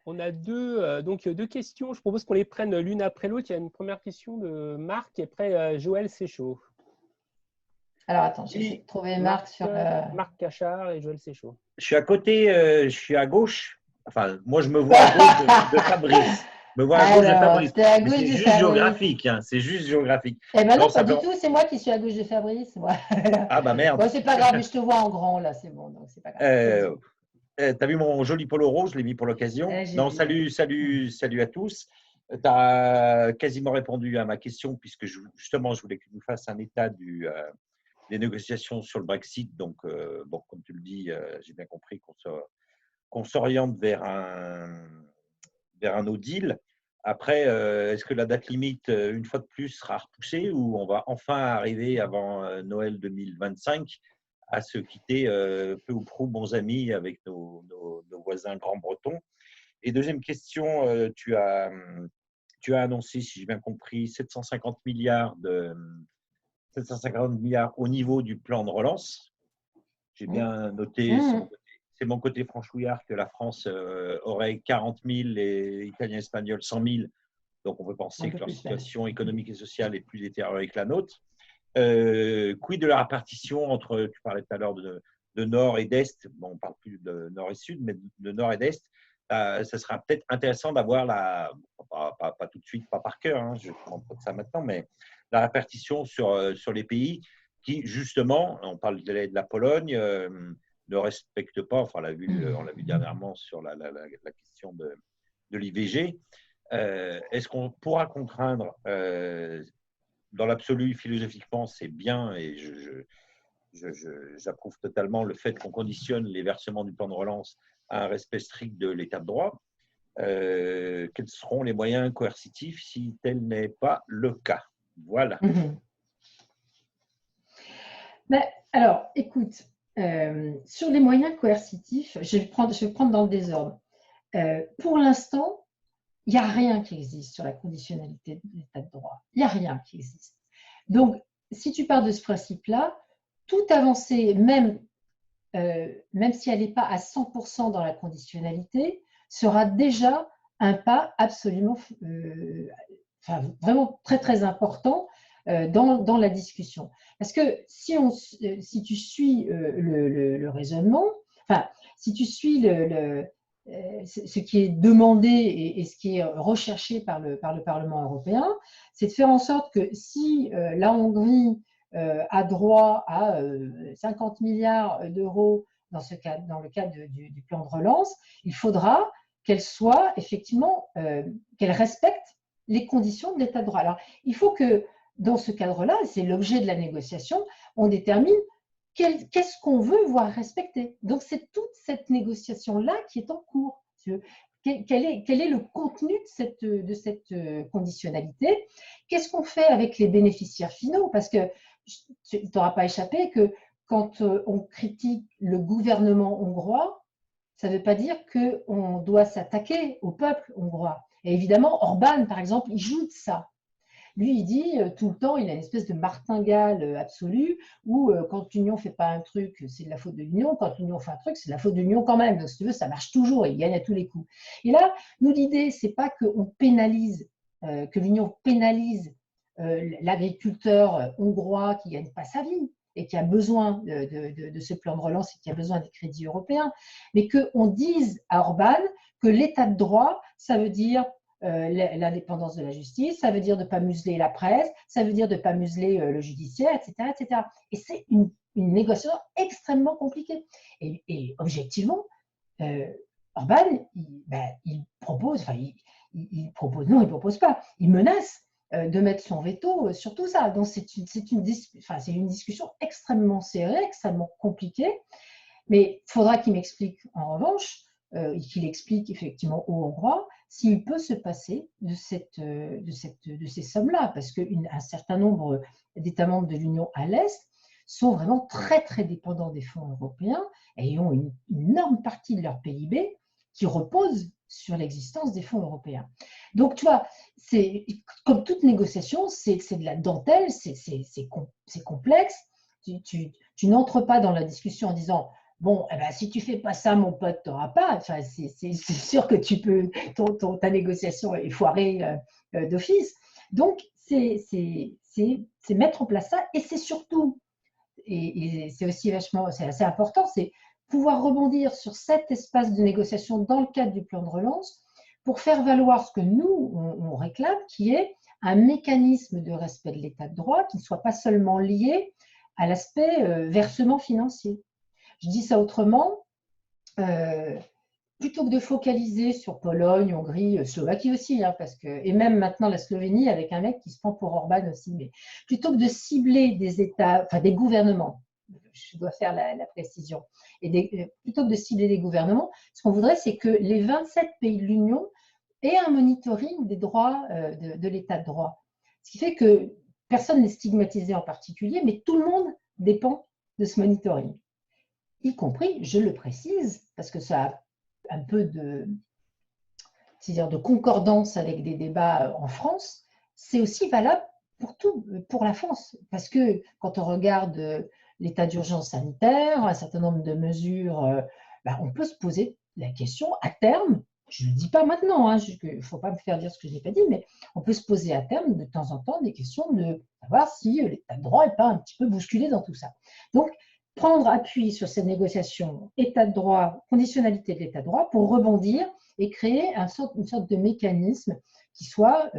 On a deux questions. Je propose qu'on les prenne l'une après l'autre. Il y a une première question de Marc et après Joël Séchaud. Alors attends, j'essaie de trouver Marc sur le… Marc Cachard et Joël Séchaud. Je suis à côté, je suis à gauche. Enfin, moi, je me vois à gauche de Fabrice. Je me vois à gauche de Fabrice. C'est juste géographique. Hein, c'est juste géographique. Eh ben non, pas du tout. C'est moi qui suis à gauche de Fabrice. Moi. Ah bah merde. Bon, c'est pas grave, mais je te vois en grand là, c'est bon. Donc c'est pas grave. T'as vu mon joli polo rose, je l'ai mis pour l'occasion. Non, salut à tous. Tu as quasiment répondu à ma question puisque justement, je voulais que tu nous fasses un état des négociations sur le Brexit. Donc, bon, comme tu le dis, j'ai bien compris qu'on s'oriente vers un no deal. Après, est-ce que la date limite, une fois de plus, sera repoussée ou on va enfin arriver avant Noël 2025 à se quitter peu ou prou bons amis avec nos voisins grands-bretons? Et deuxième question, tu as annoncé, si j'ai bien compris, 750 milliards au niveau du plan de relance. J'ai bien noté, c'est mon côté franchouillard, que la France aurait 40 000 et Italiens et Espagnols 100 000. Donc, on peut penser que leur situation économique et sociale est plus détériorée que la nôtre. Quid de la répartition entre, tu parlais tout à l'heure de nord et d'est, bon, on ne parle plus de nord et sud, mais de nord et d'est. Ça sera peut-être intéressant d'avoir pas tout de suite, pas par cœur, hein, je ne demande pas de ça maintenant, mais la répartition sur les pays qui, justement, on parle de la Pologne, ne respectent pas, enfin, on l'a vu dernièrement sur la question de l'IVG. Est-ce qu'on pourra contraindre, dans l'absolu, philosophiquement, c'est bien, et j'approuve totalement le fait qu'on conditionne les versements du plan de relance à un respect strict de l'état de droit. Quels seront les moyens coercitifs si tel n'est pas le cas? Voilà. Mais, alors, écoute, sur les moyens coercitifs, je vais prendre dans le désordre. Pour l'instant, il n'y a rien qui existe sur la conditionnalité de l'état de droit. Il n'y a rien qui existe. Donc, si tu pars de ce principe-là, toute avancée, même si elle n'est pas à 100% dans la conditionnalité, sera déjà un pas absolument, vraiment très, très important dans la discussion. Parce que si tu suis le raisonnement, enfin, si tu suis ce qui est demandé et ce qui est recherché par le Parlement européen, c'est de faire en sorte que si la Hongrie a droit à 50 milliards d'euros dans le cadre du plan de relance, il faudra qu'elle soit effectivement, qu'elle respecte les conditions de l'état de droit. Alors, il faut que dans ce cadre-là, c'est l'objet de la négociation, on détermine qu'est-ce qu'on veut voir respecter. Donc, c'est toute cette négociation-là qui est en cours. Quel est le contenu de cette conditionnalité? Qu'est-ce qu'on fait avec les bénéficiaires finaux? Parce que tu ne t'auras pas échappé que quand on critique le gouvernement hongrois, ça ne veut pas dire qu'on doit s'attaquer au peuple hongrois. Et évidemment, Orban, par exemple, il joue de ça. Lui, il dit tout le temps, il a une espèce de martingale absolue où quand l'Union ne fait pas un truc, c'est de la faute de l'Union. Quand l'Union fait un truc, c'est de la faute de l'Union quand même. Donc, si tu veux, ça marche toujours et il gagne à tous les coups. Et là, nous, l'idée, ce n'est pas qu'on pénalise, que l'Union pénalise l'agriculteur hongrois qui ne gagne pas sa vie et qui a besoin de ce plan de relance et qui a besoin des crédits européens, mais qu'on dise à Orban que l'état de droit, ça veut dire l'indépendance de la justice, ça veut dire de ne pas museler la presse, ça veut dire de ne pas museler le judiciaire, etc., etc. Et c'est une négociation extrêmement compliquée. Et objectivement, Orban, il propose, enfin, il propose, non, il ne propose pas, il menace de mettre son veto sur tout ça. Donc, c'est une discussion extrêmement serrée, extrêmement compliquée. Mais il faudra qu'il m'explique, en revanche, qu'il explique effectivement aux Hongrois s'il peut se passer de ces sommes-là, parce qu'un certain nombre d'États membres de l'Union à l'Est sont vraiment très, très dépendants des fonds européens et ont une énorme partie de leur PIB qui repose sur l'existence des fonds européens. Donc, tu vois, comme toute négociation, c'est de la dentelle, c'est complexe. Tu n'entres pas dans la discussion en disant « Bon, eh ben, si tu ne fais pas ça, mon pote, tu n'auras pas. » Enfin, c'est sûr que tu peux, ta négociation est foirée d'office. Donc, c'est mettre en place ça et c'est surtout, et c'est aussi c'est assez important, c'est pouvoir rebondir sur cet espace de négociation dans le cadre du plan de relance pour faire valoir ce que nous, on réclame, qui est un mécanisme de respect de l'état de droit qui ne soit pas seulement lié à l'aspect versement financier. Je dis ça autrement, plutôt que de focaliser sur Pologne, Hongrie, Slovaquie aussi, hein, et même maintenant la Slovénie avec un mec qui se prend pour Orban aussi, mais plutôt que de cibler des États, enfin des gouvernements, je dois faire la précision, plutôt que de cibler des gouvernements, ce qu'on voudrait, c'est que les 27 pays de l'Union aient un monitoring des droits de l'état de droit. Ce qui fait que personne n'est stigmatisé en particulier, mais tout le monde dépend de ce monitoring. Y compris, je le précise, parce que ça a un peu de concordance avec des débats en France, c'est aussi valable pour la France. Parce que quand on regarde l'état d'urgence sanitaire, un certain nombre de mesures, on peut se poser la question à terme, je ne le dis pas maintenant, il ne faut pas me faire dire ce que je n'ai pas dit, mais on peut se poser à terme de temps en temps des questions de savoir si l'état de droit n'est pas un petit peu bousculé dans tout ça. Donc, prendre appui sur ces négociations état de droit, conditionnalité de l'état de droit pour rebondir et créer une sorte de mécanisme qui soit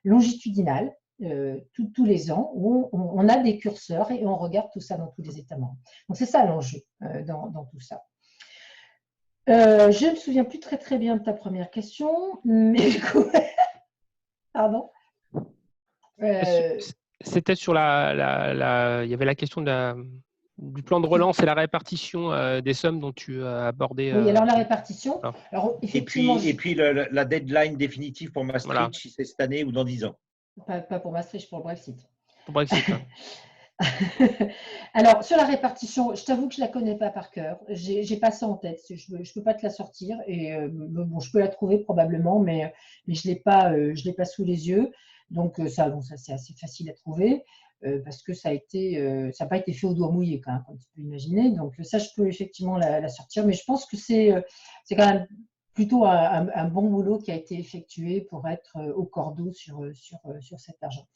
longitudinal tous les ans où on a des curseurs et on regarde tout ça dans tous les États membres. Donc c'est ça l'enjeu dans tout ça. Je ne me souviens plus très très bien de ta première question, mais du coup, pardon. C'était sur il y avait la question du plan de relance et la répartition des sommes dont tu as abordé. Oui, alors la répartition. Alors, effectivement, et puis la deadline définitive pour Maastricht, voilà. si c'est cette année ou dans 10 ans. Pas pour Maastricht, pour le Brexit. Pour Brexit. Alors, sur la répartition, je t'avoue que je ne la connais pas par cœur. Je n'ai pas ça en tête. Je ne peux pas te la sortir. Et bon, je peux la trouver probablement, mais je ne l'ai pas sous les yeux. Donc, ça c'est assez facile à trouver parce que ça n'a pas été fait au doigt mouillé, quand même, comme tu peux imaginer. Donc, ça, je peux effectivement la sortir. Mais je pense que c'est quand même plutôt un bon boulot qui a été effectué pour être au cordeau sur cet argent.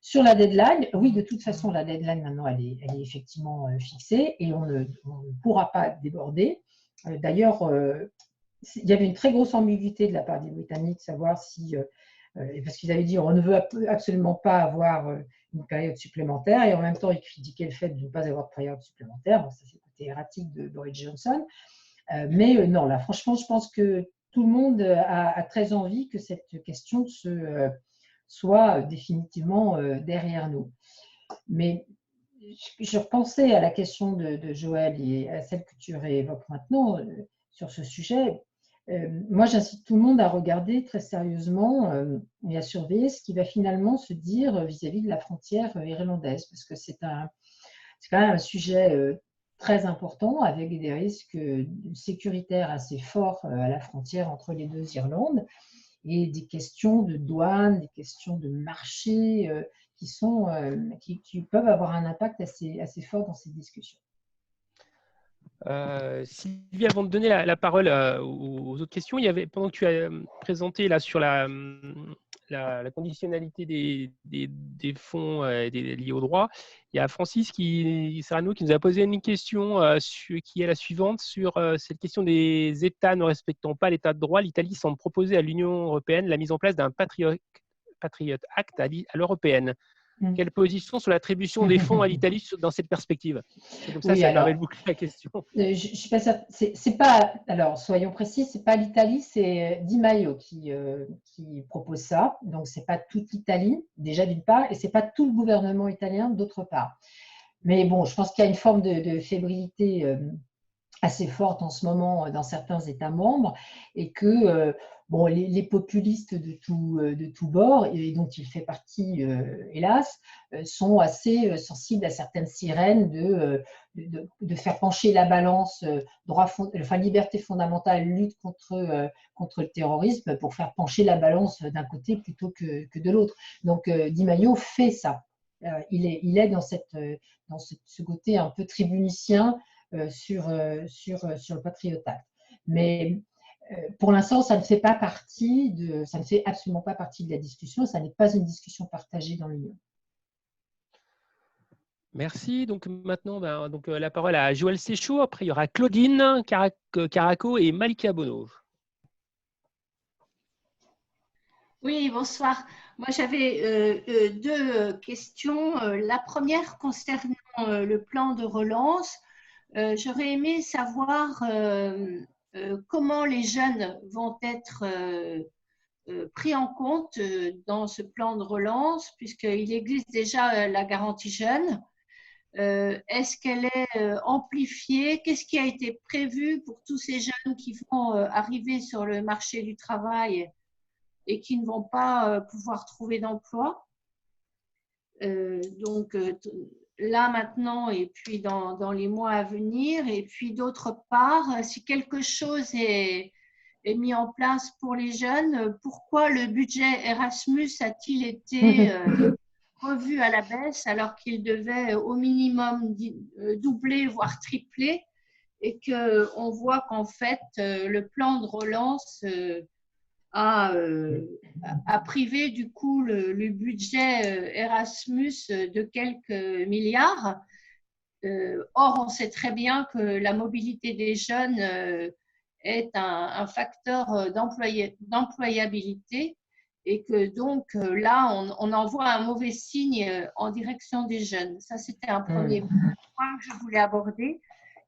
Sur la deadline, oui, de toute façon, la deadline, maintenant, elle est effectivement fixée et on ne pourra pas déborder. D'ailleurs, il y avait une très grosse ambiguïté de la part des Britanniques, savoir si, parce qu'ils avaient dit on ne veut absolument pas avoir une période supplémentaire et en même temps, ils critiquaient le fait de ne pas avoir de période supplémentaire. Bon, ça, c'est le côté erratique de Boris Johnson. Mais non, là, franchement, je pense que tout le monde a très envie que cette question soit définitivement derrière nous. Mais je repensais à la question de Joël et à celle que tu réévoques maintenant sur ce sujet. Moi, j'incite tout le monde à regarder très sérieusement et à surveiller ce qui va finalement se dire vis-à-vis de la frontière irlandaise, parce que c'est quand même un sujet très important avec des risques sécuritaires assez forts à la frontière entre les deux Irlandes et des questions de douane, des questions de marché qui peuvent avoir un impact assez fort dans ces discussions. Sylvie, avant de donner la parole aux autres questions, il y avait, pendant que tu as présenté là, sur la la conditionnalité des fonds liés au droit. Il y a Francis Serrano qui nous a posé une question qui est la suivante sur cette question des États ne respectant pas l'État de droit. L'Italie semble proposer à l'Union européenne la mise en place d'un Patriot Act à l'européenne. Quelle position sur l'attribution des fonds à l'Italie dans cette perspective? Comme ça, Oui, ça permet de boucler la question. Je suis pas certaine. C'est pas, alors, soyons précis, c'est pas l'Italie, c'est Di Maio qui propose ça. Donc, c'est pas toute l'Italie, déjà d'une part, et c'est pas tout le gouvernement italien, d'autre part. Mais bon, je pense qu'il y a une forme de fébrilité assez forte en ce moment dans certains États membres et que bon, les populistes de tout bord, et dont il fait partie, hélas, sont assez sensibles à certaines sirènes de faire pencher la balance liberté fondamentale, lutte contre le terrorisme, pour faire pencher la balance d'un côté plutôt que de l'autre. Donc, Di Maio fait ça. Il est dans ce côté un peu tribunicien sur le Patriot Act. Mais pour l'instant, ça ne fait absolument pas partie de la discussion. Ça n'est pas une discussion partagée dans l'Union. Merci. Donc maintenant, la parole à Joël Séchaud. Après, il y aura Claudine Caraco et Malika Bono. Oui, bonsoir. Moi, j'avais deux questions. La première concernant le plan de relance. J'aurais aimé savoir comment les jeunes vont être pris en compte dans ce plan de relance, puisqu'il existe déjà la garantie jeune. Est-ce qu'elle est amplifiée? Qu'est-ce qui a été prévu pour tous ces jeunes qui vont arriver sur le marché du travail et qui ne vont pas pouvoir trouver d'emploi? Donc, là maintenant et puis dans les mois à venir. Et puis d'autre part, si quelque chose est mis en place pour les jeunes, pourquoi le budget Erasmus a-t-il été revu à la baisse alors qu'il devait au minimum doubler, voire tripler, et qu'on voit qu'en fait, le plan de relance a privé du coup le budget Erasmus de quelques milliards. Or, on sait très bien que la mobilité des jeunes est un facteur d'employabilité et que donc là, on envoie un mauvais signe en direction des jeunes. Ça, c'était un premier point que je voulais aborder.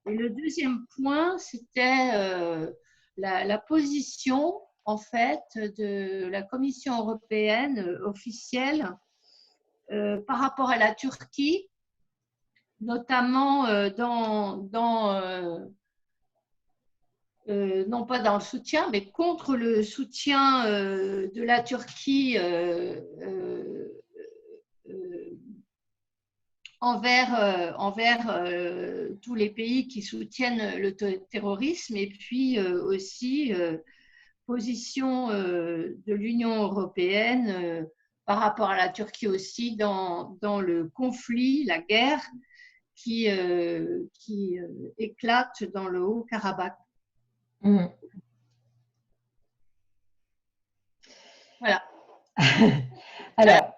Et le deuxième point, c'était la position en fait de la Commission européenne officielle par rapport à la Turquie, notamment non pas dans le soutien, mais contre le soutien de la Turquie envers tous les pays qui soutiennent le terrorisme, et puis aussi position de l'Union européenne par rapport à la Turquie aussi dans le conflit, la guerre qui éclate dans le Haut-Karabakh. Voilà. Alors,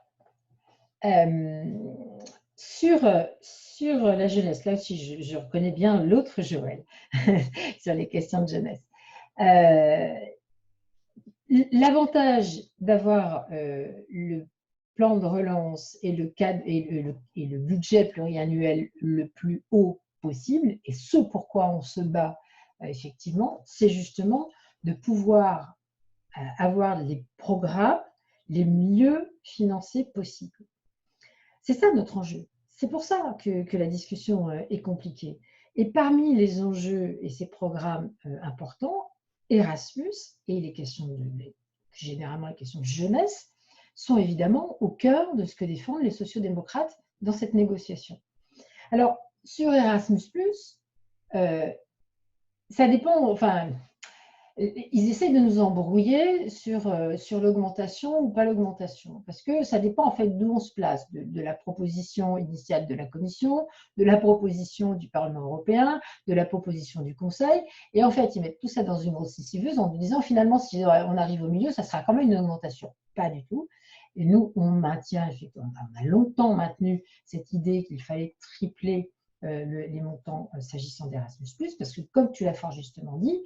sur la jeunesse, là aussi je reconnais bien l'autre Joël sur les questions de jeunesse. L'avantage d'avoir le plan de relance et le cadre et le budget pluriannuel le plus haut possible, et ce pourquoi on se bat effectivement, c'est justement de pouvoir avoir les programmes les mieux financés possibles. C'est ça notre enjeu. C'est pour ça que la discussion est compliquée. Et parmi les enjeux et ces programmes importants, Erasmus et les questions généralement les questions de jeunesse sont évidemment au cœur de ce que défendent les sociodémocrates dans cette négociation. Alors, sur Erasmus+, ça dépend, enfin, ils essayent de nous embrouiller sur l'augmentation ou pas l'augmentation, parce que ça dépend en fait d'où on se place, de la proposition initiale de la Commission, de la proposition du Parlement européen, de la proposition du Conseil, et en fait ils mettent tout ça dans une grosse lessiveuse en nous disant finalement si on arrive au milieu, ça sera quand même une augmentation. Pas du tout. Et nous, on maintient, effectivement, on a longtemps maintenu cette idée qu'il fallait tripler les montants s'agissant d'Erasmus+, parce que comme tu l'as fort justement dit,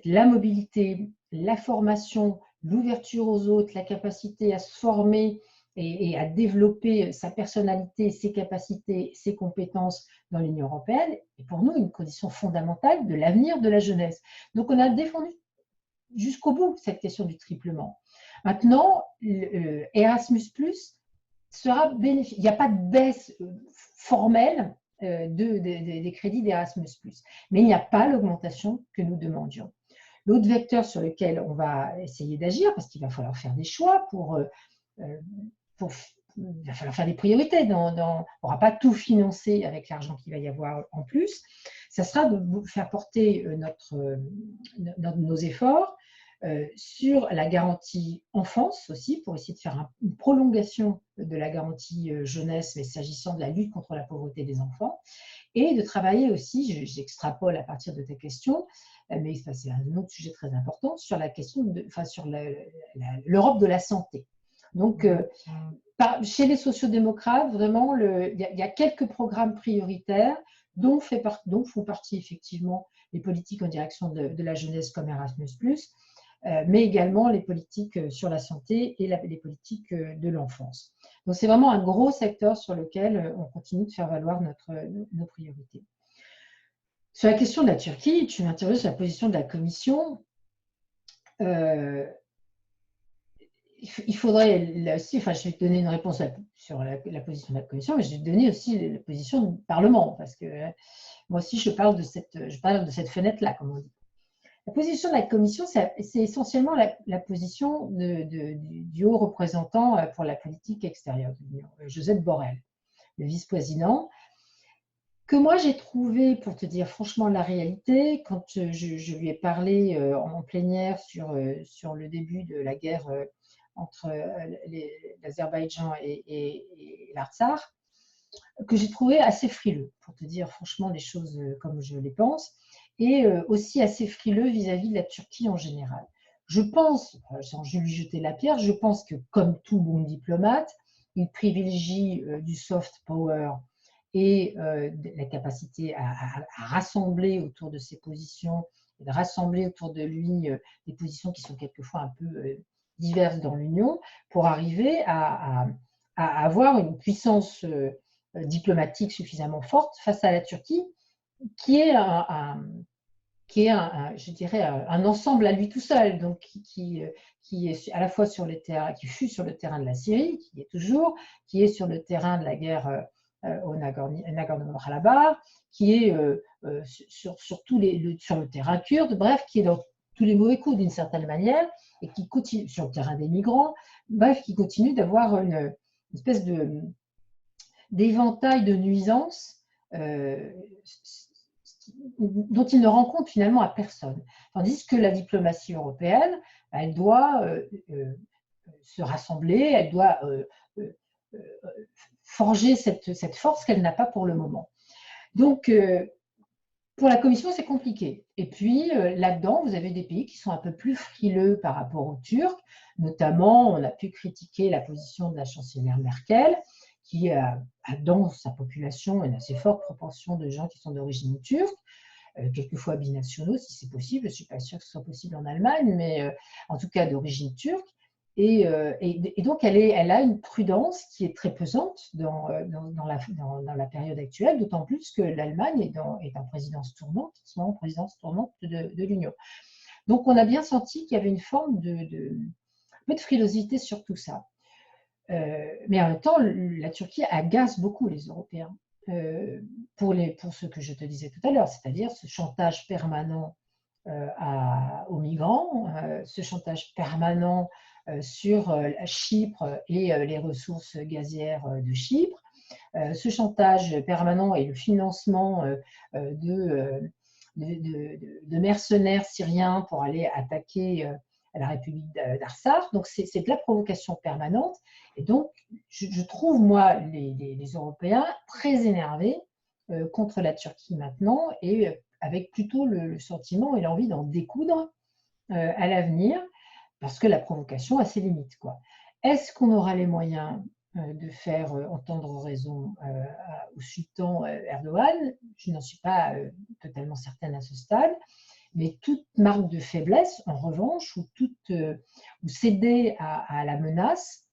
la mobilité, la formation, l'ouverture aux autres, la capacité à se former et à développer sa personnalité, ses capacités, ses compétences dans l'Union européenne est pour nous une condition fondamentale de l'avenir de la jeunesse. Donc on a défendu jusqu'au bout cette question du triplement. Maintenant, Erasmus+, sera bénéfique. Il n'y a pas de baisse formelle des crédits d'Erasmus+, mais il n'y a pas l'augmentation que nous demandions. L'autre vecteur sur lequel on va essayer d'agir, parce qu'il va falloir faire des choix il va falloir faire des priorités. On ne pourra pas tout financer avec l'argent qu'il va y avoir en plus. Ça sera de faire porter nos efforts sur la garantie enfance aussi, pour essayer de faire une prolongation de la garantie jeunesse, mais s'agissant de la lutte contre la pauvreté des enfants, et de travailler aussi, j'extrapole à partir de ta question, mais c'est un autre sujet très important, sur la question sur l'Europe de la santé. Donc, chez les sociodémocrates, vraiment, il y a quelques programmes prioritaires dont font partie effectivement les politiques en direction de la jeunesse comme Erasmus+, mais également les politiques sur la santé et les politiques de l'enfance. Donc, c'est vraiment un gros secteur sur lequel on continue de faire valoir nos priorités. Sur la question de la Turquie, tu m'interroges sur la position de la Commission. Il faudrait là aussi, je vais te donner une réponse sur la position de la Commission, mais je vais te donner aussi la position du Parlement, parce que moi aussi je parle de cette fenêtre-là, comme on dit. La position de la Commission, c'est essentiellement la position du haut représentant pour la politique extérieure de l'Union, Josep Borrell, le vice-président, que moi j'ai trouvé, pour te dire franchement la réalité, quand je lui ai parlé en plénière sur le début de la guerre entre l'Azerbaïdjan et l'Artsakh, que j'ai trouvé assez frileux, pour te dire franchement les choses comme je les pense, et aussi assez frileux vis-à-vis de la Turquie en général. Je pense, sans lui jeter la pierre, je pense que comme tout bon diplomate, il privilégie du soft power et la capacité à rassembler autour de ses positions, et de rassembler autour de lui des positions qui sont quelquefois un peu diverses dans l'Union, pour arriver à avoir une puissance diplomatique suffisamment forte face à la Turquie, qui est je dirais, un ensemble à lui tout seul, donc qui est à la fois sur le terrain, qui fut sur le terrain de la Syrie, qui est toujours, qui est sur le terrain de la guerre au Nagorno-Karabakh, qui est sur le terrain kurde, bref, qui est dans tous les mauvais coups d'une certaine manière, et qui continue sur le terrain des migrants, bref, qui continue d'avoir une espèce d'éventail de nuisances dont il ne rend compte finalement à personne. Tandis que la diplomatie européenne, elle doit se rassembler, elle doit forger cette force qu'elle n'a pas pour le moment. Donc, pour la Commission, c'est compliqué. Et puis, là-dedans, vous avez des pays qui sont un peu plus frileux par rapport aux Turcs. Notamment, on a pu critiquer la position de la chancelière Merkel, qui a dans sa population une assez forte proportion de gens qui sont d'origine turque, quelquefois binationaux, si c'est possible. Je ne suis pas sûre que ce soit possible en Allemagne, mais en tout cas d'origine turque. Et donc, elle a une prudence qui est très pesante dans la période actuelle, d'autant plus que l'Allemagne est en présidence tournante, de l'Union. Donc, on a bien senti qu'il y avait une forme de frilosité sur tout ça. Mais en même temps, la Turquie agace beaucoup les Européens, pour ce que je te disais tout à l'heure, c'est-à-dire ce chantage permanent aux migrants, ce chantage permanent sur Chypre et les ressources gazières de Chypre, ce chantage permanent et le financement de mercenaires syriens pour aller attaquer la République d'Artsakh. Donc c'est de la provocation permanente. Et donc je trouve, moi, les Européens très énervés contre la Turquie maintenant, et avec plutôt le sentiment et l'envie d'en découdre à l'avenir. parce que la provocation a ses limites, quoi. Est-ce qu'on aura les moyens de faire entendre raison au sultan Erdogan? Je n'en suis pas totalement certaine à ce stade, mais toute marque de faiblesse, en revanche, ou céder à la menace,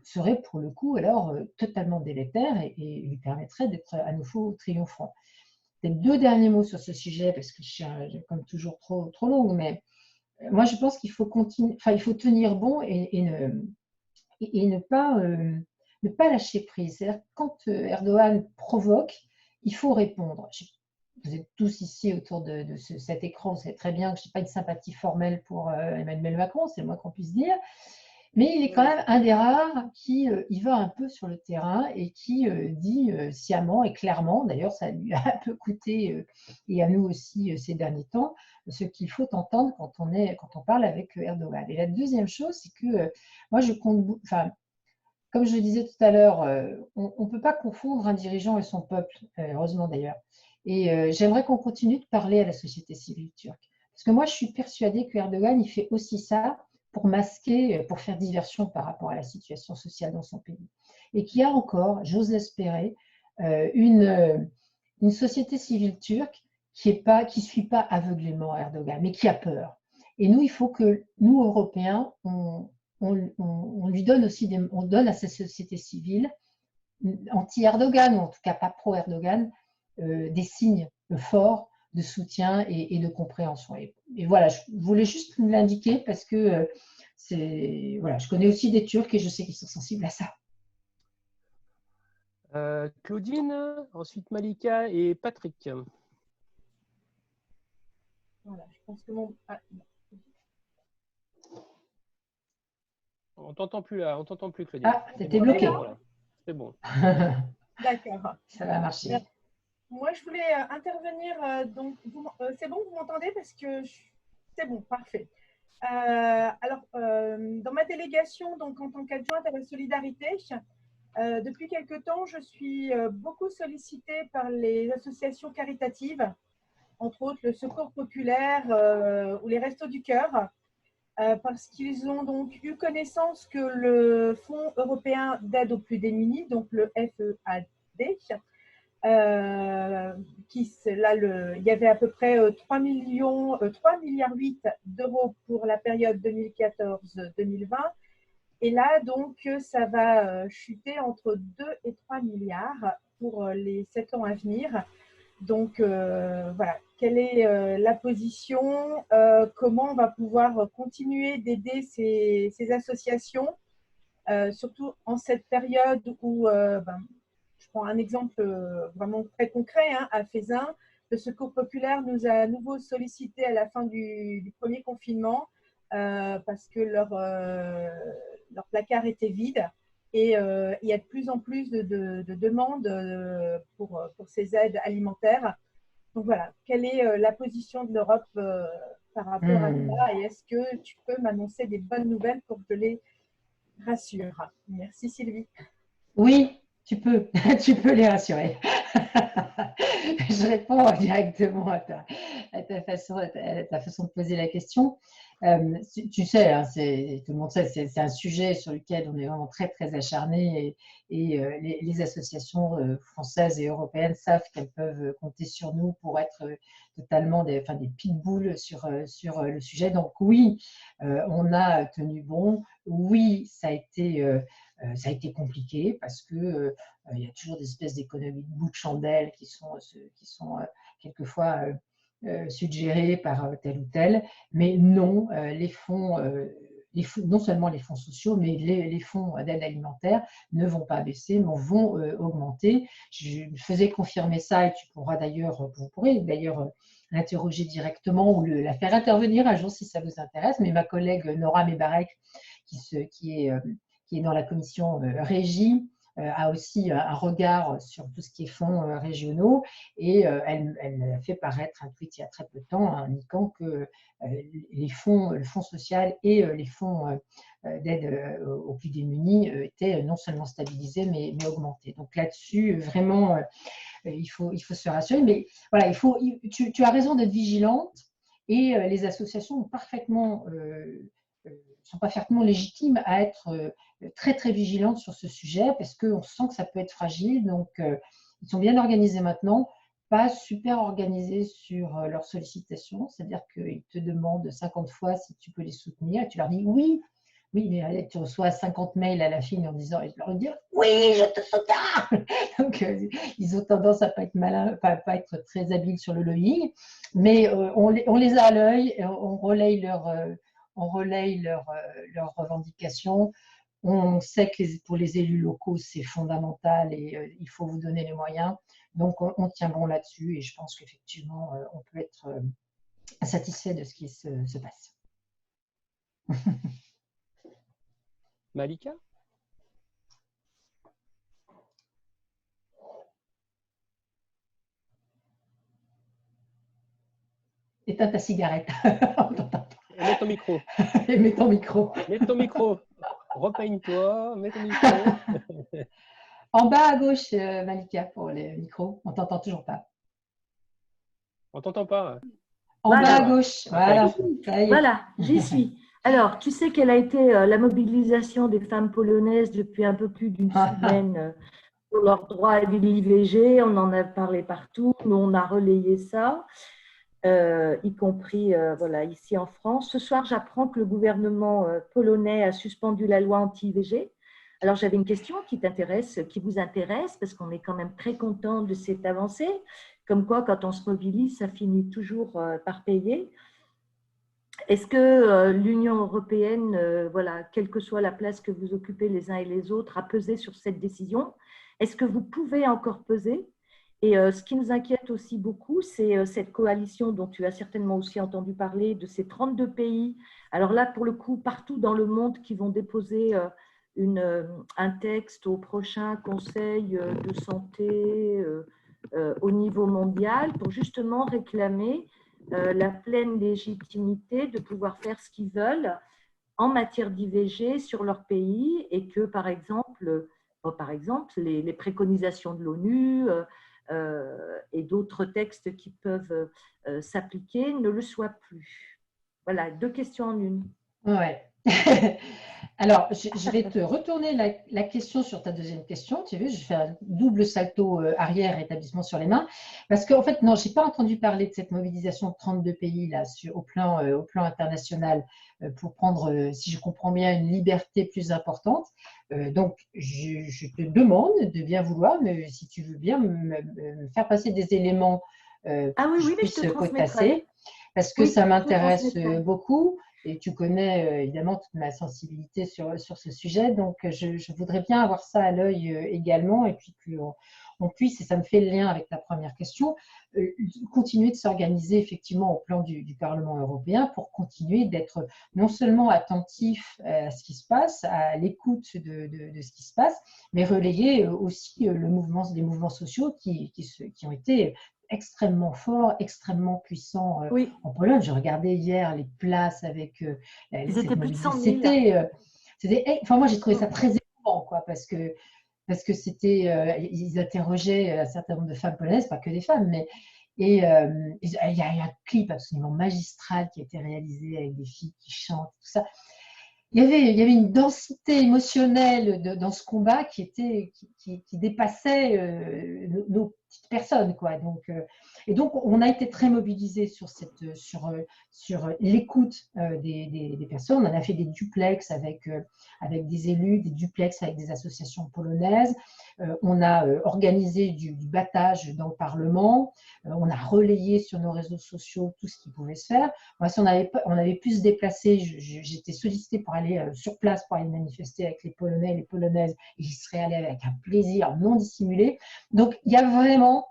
serait pour le coup alors totalement délétère et lui permettrait d'être à nouveau triomphant. Peut-être 2 derniers mots sur ce sujet, parce que je suis comme toujours trop longue, mais moi je pense qu'il faut continuer, enfin il faut tenir bon et ne pas lâcher prise. C'est-à-dire que quand Erdogan provoque, il faut répondre. Vous êtes tous ici autour de cet écran, vous savez très bien que je n'ai pas une sympathie formelle pour Emmanuel Macron, c'est le moins qu'on puisse dire. Mais il est quand même un des rares qui y va un peu sur le terrain et qui dit sciemment et clairement, d'ailleurs ça lui a un peu coûté, et à nous aussi ces derniers temps, ce qu'il faut entendre quand on parle avec Erdogan. Et la deuxième chose, c'est que moi je compte, enfin, comme je le disais tout à l'heure, on ne peut pas confondre un dirigeant et son peuple, heureusement d'ailleurs. Et j'aimerais qu'on continue de parler à la société civile turque. Parce que moi, je suis persuadée que Erdogan, il fait aussi ça pour masquer, pour faire diversion par rapport à la situation sociale dans son pays. Et qu'il y a encore, j'ose l'espérer, une société civile turque qui ne suit pas aveuglément Erdogan, mais qui a peur. Et nous, il faut que nous, Européens, on lui donne aussi on donne à cette société civile anti-Erdogan, ou en tout cas pas pro-Erdogan, des signes forts de soutien et de compréhension. Et voilà, je voulais juste l'indiquer parce que voilà, je connais aussi des Turcs et je sais qu'ils sont sensibles à ça. Claudine, ensuite Malika et Patrick. Voilà, je pense que On t'entend plus là, on t'entend plus, Claudine. Ah, t'étais bloqué. Voilà. C'est bon. D'accord. Ça va marcher. Moi, je voulais intervenir. Donc, c'est bon, vous m'entendez? Parce que c'est bon, parfait. Alors, dans ma délégation, donc en tant qu'adjointe à la solidarité, depuis quelque temps, je suis beaucoup sollicitée par les associations caritatives, entre autres le Secours populaire ou les Restos du Cœur, parce qu'ils ont donc eu connaissance que le Fonds européen d'aide aux plus démunis, donc le FEAD, il y avait à peu près 3,8 milliards d'euros pour la période 2014-2020. Et là, donc, ça va chuter entre 2 et 3 milliards pour les 7 ans à venir. Donc, voilà, quelle est la position? Comment on va pouvoir continuer d'aider ces associations, surtout en cette période où, je prends un exemple vraiment très concret, hein, à Feyzin, le Secours populaire nous a à nouveau sollicité à la fin du premier confinement parce que leur placard était vide. Et il y a de plus en plus de demandes pour ces aides alimentaires. Donc voilà, quelle est la position de l'Europe par rapport à ça? Et est-ce que tu peux m'annoncer des bonnes nouvelles pour que je les rassure? Merci Sylvie. Oui, tu peux les rassurer. Je réponds directement à ta façon de poser la question. Tu sais, hein, tout le monde sait, c'est un sujet sur lequel on est vraiment très, très acharné et les associations françaises et européennes savent qu'elles peuvent compter sur nous pour être totalement des pitbulls sur le sujet. Donc oui, on a tenu bon. Oui, ça a été compliqué parce que il y a toujours des espèces d'économies de bout de chandelle qui sont quelquefois suggérées par tel ou tel, mais non, non seulement les fonds sociaux, mais les fonds d'aide alimentaire ne vont pas baisser, mais vont augmenter. Je faisais confirmer ça et vous pourrez d'ailleurs l'interroger directement ou la faire intervenir un jour si ça vous intéresse, mais ma collègue Nora Mebarek, qui est dans la commission régie, a aussi un regard sur tout ce qui est fonds régionaux et elle a fait paraître un tweet il y a très peu de temps indiquant que le fonds social et les fonds d'aide aux plus démunis étaient non seulement stabilisés mais augmentés. Donc là-dessus, vraiment, il faut se rassurer. Mais voilà, tu as raison d'être vigilante et les associations ont parfaitement sont parfaitement légitimes à être très très vigilantes sur ce sujet parce qu'on sent que ça peut être fragile. Donc, ils sont bien organisés maintenant, pas super organisés sur leurs sollicitations, c'est-à-dire qu'ils te demandent 50 fois si tu peux les soutenir et tu leur dis oui. Oui, mais tu reçois 50 mails à la fin en disant, et je leur dis oui, je te soutiens. Donc, ils ont tendance à pas être malins, pas être très habiles sur le lobbying, mais on les a à l'œil, on relaye leurs revendications. On sait que pour les élus locaux, c'est fondamental et il faut vous donner les moyens. Donc, on tient bon là-dessus et je pense qu'effectivement, on peut être satisfait de ce qui se passe. Malika? Éteins ta cigarette. Et mets ton micro. Et mets ton micro. Mets ton micro. Repeigne-toi, mets ton micro. En bas à gauche, Malika, pour le micro. On t'entend toujours pas. On t'entend pas. En Voilà. bas à gauche. Voilà. Voilà, j'y suis. Alors, tu sais quelle a été la mobilisation des femmes polonaises depuis un peu plus d'une semaine pour leur droit à l'IVG. On en a parlé partout. Nous, on a relayé ça, y compris voilà, ici en France. Ce soir, j'apprends que le gouvernement polonais a suspendu la loi anti-IVG. Alors, j'avais une question qui vous intéresse, parce qu'on est quand même très content de cette avancée. Comme quoi, quand on se mobilise, ça finit toujours par payer. Est-ce que l'Union européenne, voilà, quelle que soit la place que vous occupez les uns et les autres, a pesé sur cette décision? Est-ce que vous pouvez encore peser? Et ce qui nous inquiète aussi beaucoup, c'est cette coalition dont tu as certainement aussi entendu parler, de ces 32 pays. Alors là, pour le coup, partout dans le monde qui vont déposer un texte au prochain Conseil de santé au niveau mondial pour justement réclamer la pleine légitimité de pouvoir faire ce qu'ils veulent en matière d'IVG sur leur pays et que, par exemple les préconisations de l'ONU et d'autres textes qui peuvent s'appliquer ne le soient plus. Voilà, 2 questions en une. Ouais. Alors, je vais te retourner la question sur ta deuxième question. Tu as vu, je fais un double salto arrière, établissement sur les mains. Parce qu'en fait, non, je n'ai pas entendu parler de cette mobilisation de 32 pays là, au plan international pour prendre, si je comprends bien, une liberté plus importante. Donc, je te demande de bien vouloir, si tu veux bien, me faire passer des éléments ah oui, oui, mais je te potasser, parce que oui, ça m'intéresse beaucoup. Et tu connais évidemment toute ma sensibilité sur ce sujet, donc je voudrais bien avoir ça à l'œil également, et puis qu'on puisse, et ça me fait le lien avec ta première question, continuer de s'organiser effectivement au plan du Parlement européen pour continuer d'être non seulement attentif à ce qui se passe, à l'écoute de ce qui se passe, mais relayer aussi les mouvements sociaux qui ont été extrêmement fort, extrêmement puissant oui. en Pologne. Je regardais hier les places avec ils étaient plus de 100 000. Enfin, moi, j'ai trouvé ça très émouvant, quoi, parce que ils interrogeaient un certain nombre de femmes polonaises, pas que des femmes, mais il y a un clip absolument magistral qui a été réalisé avec des filles qui chantent, tout ça. Il y avait une densité émotionnelle dans ce combat qui dépassait nos petites personnes, quoi. Et donc, on a été très mobilisés sur l'écoute des personnes. On a fait des duplex avec des élus, des duplex avec des associations polonaises. On a organisé du battage dans le Parlement. On a relayé sur nos réseaux sociaux tout ce qui pouvait se faire. Moi, si on avait pu se déplacer, j'étais sollicitée pour aller sur place, pour aller manifester avec les Polonais et les Polonaises, et j'y serais allée avec un plaisir non dissimulé. Donc, il y a vraiment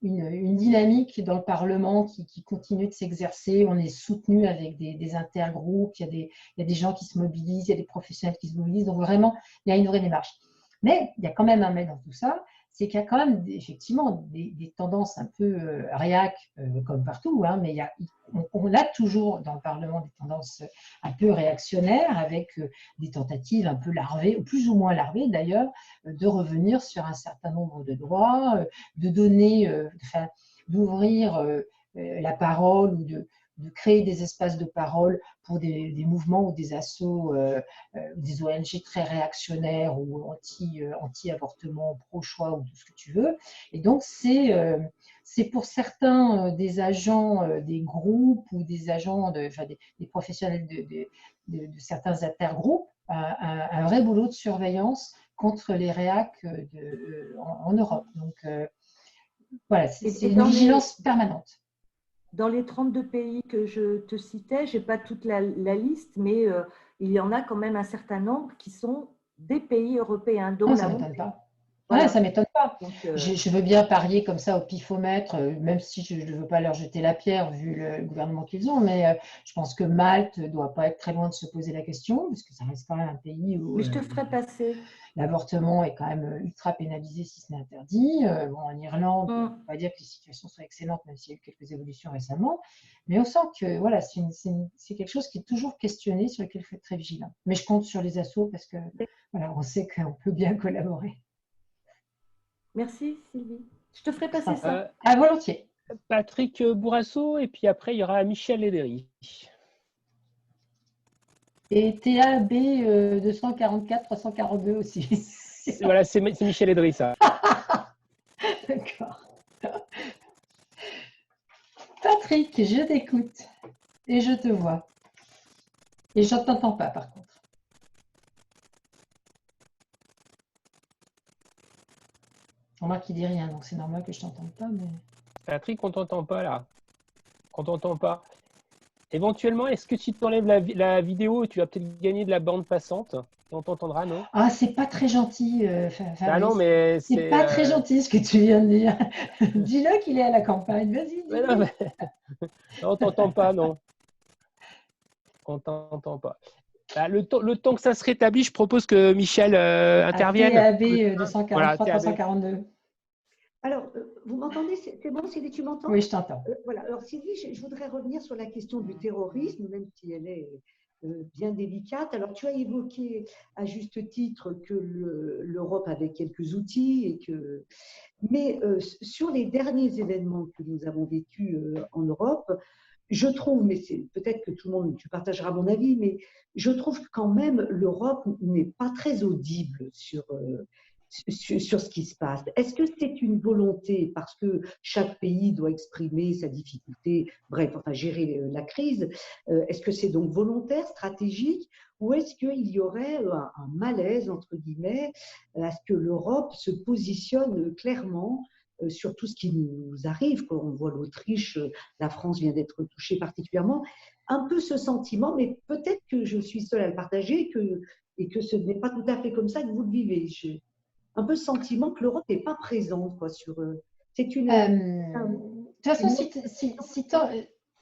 une dynamique dans le Parlement qui continue de s'exercer. On est soutenu avec des intergroupes, il y a des gens qui se mobilisent, il y a des professionnels qui se mobilisent. Donc, vraiment, il y a une vraie démarche. Mais il y a quand même un mais dans tout ça, c'est qu'il y a quand même effectivement des tendances un peu réac, comme partout, hein, mais on a toujours dans le Parlement des tendances un peu réactionnaires, avec des tentatives un peu larvées, ou plus ou moins larvées d'ailleurs, de revenir sur un certain nombre de droits, de donner, d'ouvrir la parole ou créer des espaces de parole pour des mouvements ou des assos, des ONG très réactionnaires ou anti-avortement, pro-choix ou tout ce que tu veux. Et donc, c'est pour certains des agents des groupes ou des agents, des professionnels de certains intergroupes, un vrai boulot de surveillance contre les réacs en Europe. Donc, voilà, c'est une vigilance permanente. Dans les 32 pays que je te citais, je n'ai pas toute la liste, mais il y en a quand même un certain nombre qui sont des pays européens. Non, ça ne m'étonne pas. Voilà. Ouais, ça ne m'étonne pas. Donc, je veux bien parier comme ça au pifomètre, même si je ne veux pas leur jeter la pierre vu le gouvernement qu'ils ont, mais je pense que Malte ne doit pas être très loin de se poser la question, parce que ça reste quand même un pays où mais je te ferai passer. L'avortement est quand même ultra pénalisé si ce n'est interdit. Bon, en Irlande, on ne peut pas dire que les situations sont excellentes, même s'il y a eu quelques évolutions récemment, mais on sent que voilà, c'est quelque chose qui est toujours questionné, sur lequel il faut être très vigilant. Mais je compte sur les assos parce que voilà, on sait qu'on peut bien collaborer. Merci Sylvie. Je te ferai passer ça. À volontiers. Patrick Bourrasso, et puis après, il y aura Michel Lédéry. Et TAB 244-342 aussi. Voilà, c'est Michel Lédéry, ça. D'accord. Patrick, je t'écoute et je te vois. Et je ne t'entends pas, par contre. Remarque qu'il dit rien, donc c'est normal que je ne t'entende pas. Mais... Patrick, on ne t'entend pas là. On ne t'entend pas. Éventuellement, est-ce que si tu enlèves la vidéo, tu vas peut-être gagner de la bande passante? On t'entendra, non? Ah, c'est pas très gentil, Fabrice. Ah non, mais c'est pas très gentil ce que tu viens de dire. Dis-le qu'il est à la campagne. Vas-y, dis-le. Non, mais... non, on t'entend pas, non. On t'entend pas. Bah, le temps que ça se rétablit, je propose que Michel intervienne. TAB 243-342. Alors, vous m'entendez? C'est bon, Sylvie, tu m'entends? Oui, je t'entends. Voilà. Alors, Sylvie, je voudrais revenir sur la question du terrorisme, même si elle est bien délicate. Alors, tu as évoqué à juste titre que l'Europe avait quelques outils, mais sur les derniers événements que nous avons vécus en Europe, je trouve, mais c'est peut-être que tout le monde, tu partageras mon avis, mais je trouve que quand même l'Europe n'est pas très audible sur ce qui se passe. Est-ce que c'est une volonté parce que chaque pays doit exprimer sa difficulté, bref, enfin gérer la crise? Est-ce que c'est donc volontaire, stratégique, ou est-ce qu'il y aurait un malaise, entre guillemets, à ce que l'Europe se positionne clairement sur tout ce qui nous arrive? On voit l'Autriche, la France vient d'être touchée particulièrement. Un peu ce sentiment, mais peut-être que je suis seule à le partager et que ce n'est pas tout à fait comme ça que vous le vivez. Un peu ce sentiment que l'Europe n'est pas présente sur. C'est une. De toute façon,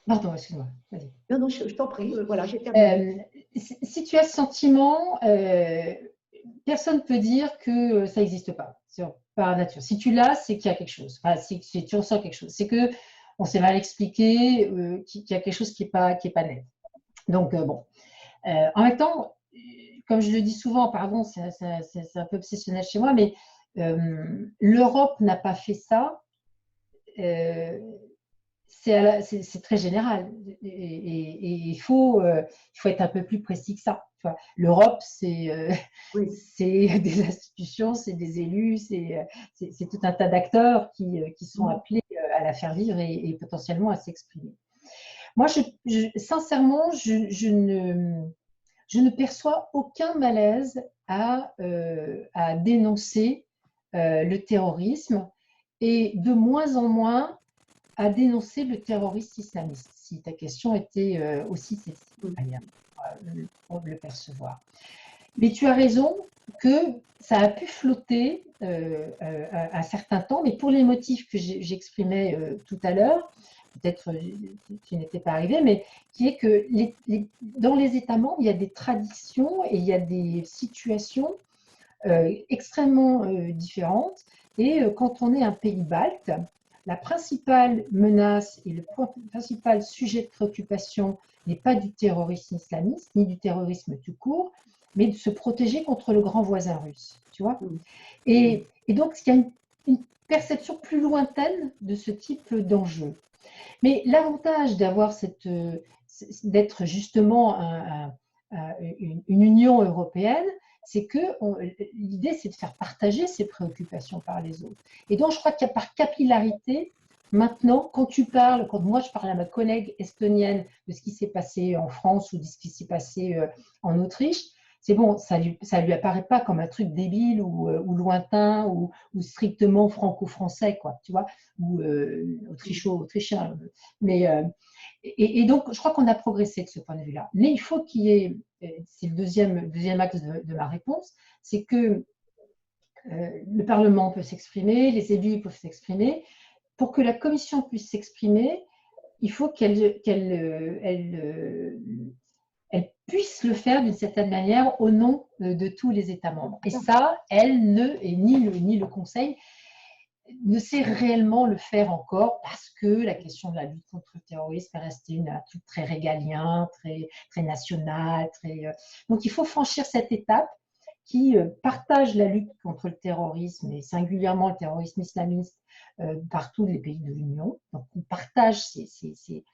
pardon, excuse-moi. Vas-y. Non, non, je t'en prie. Voilà, j'ai terminé. Si tu as ce sentiment, personne ne peut dire que ça n'existe pas par nature. Si tu l'as, c'est qu'il y a quelque chose. Enfin, si tu ressens quelque chose, c'est que on s'est mal expliqué, qu'il y a quelque chose qui n'est pas net. Donc bon. En même temps. Comme je le dis souvent, pardon, c'est un peu obsessionnel chez moi, mais l'Europe n'a pas fait ça. C'est très général. Et il faut être un peu plus précis que ça. L'Europe, c'est des institutions, c'est des élus, c'est tout un tas d'acteurs qui sont appelés à la faire vivre et potentiellement à s'exprimer. Moi, sincèrement, je ne perçois aucun malaise à dénoncer le terrorisme et de moins en moins à dénoncer le terrorisme islamiste, si ta question était aussi celle-ci, pour le percevoir. Mais tu as raison que ça a pu flotter un certain temps, mais pour les motifs que j'exprimais tout à l'heure, peut-être qui n'était pas arrivé, mais qui est que dans les États membres, il y a des traditions et il y a des situations extrêmement différentes. Et quand on est un pays balte, la principale menace et le principal sujet de préoccupation n'est pas du terrorisme islamiste, ni du terrorisme tout court, mais de se protéger contre le grand voisin russe. Tu vois ? Et donc, il y a perception plus lointaine de ce type d'enjeu. Mais l'avantage d'être justement une Union européenne, c'est que l'idée, c'est de faire partager ces préoccupations par les autres. Et donc, je crois qu'il y a par capillarité, maintenant, quand moi je parle à ma collègue estonienne de ce qui s'est passé en France ou de ce qui s'est passé en Autriche, c'est bon, ça lui apparaît pas comme un truc débile ou lointain ou strictement franco-français, quoi, tu vois, ou autrichien. Mais, et donc, je crois qu'on a progressé de ce point de vue-là. Mais il faut qu'il y ait, c'est le deuxième axe de ma réponse, c'est que le Parlement peut s'exprimer, les élus peuvent s'exprimer. Pour que la Commission puisse s'exprimer, il faut qu'elle puisse le faire d'une certaine manière au nom de tous les États membres. Et ça, ni le Conseil ne sait réellement le faire encore parce que la question de la lutte contre le terrorisme est restée un truc très régalien, très, très national. Donc il faut franchir cette étape qui partage la lutte contre le terrorisme et singulièrement le terrorisme islamiste par tous les pays de l'Union. Donc on partage cette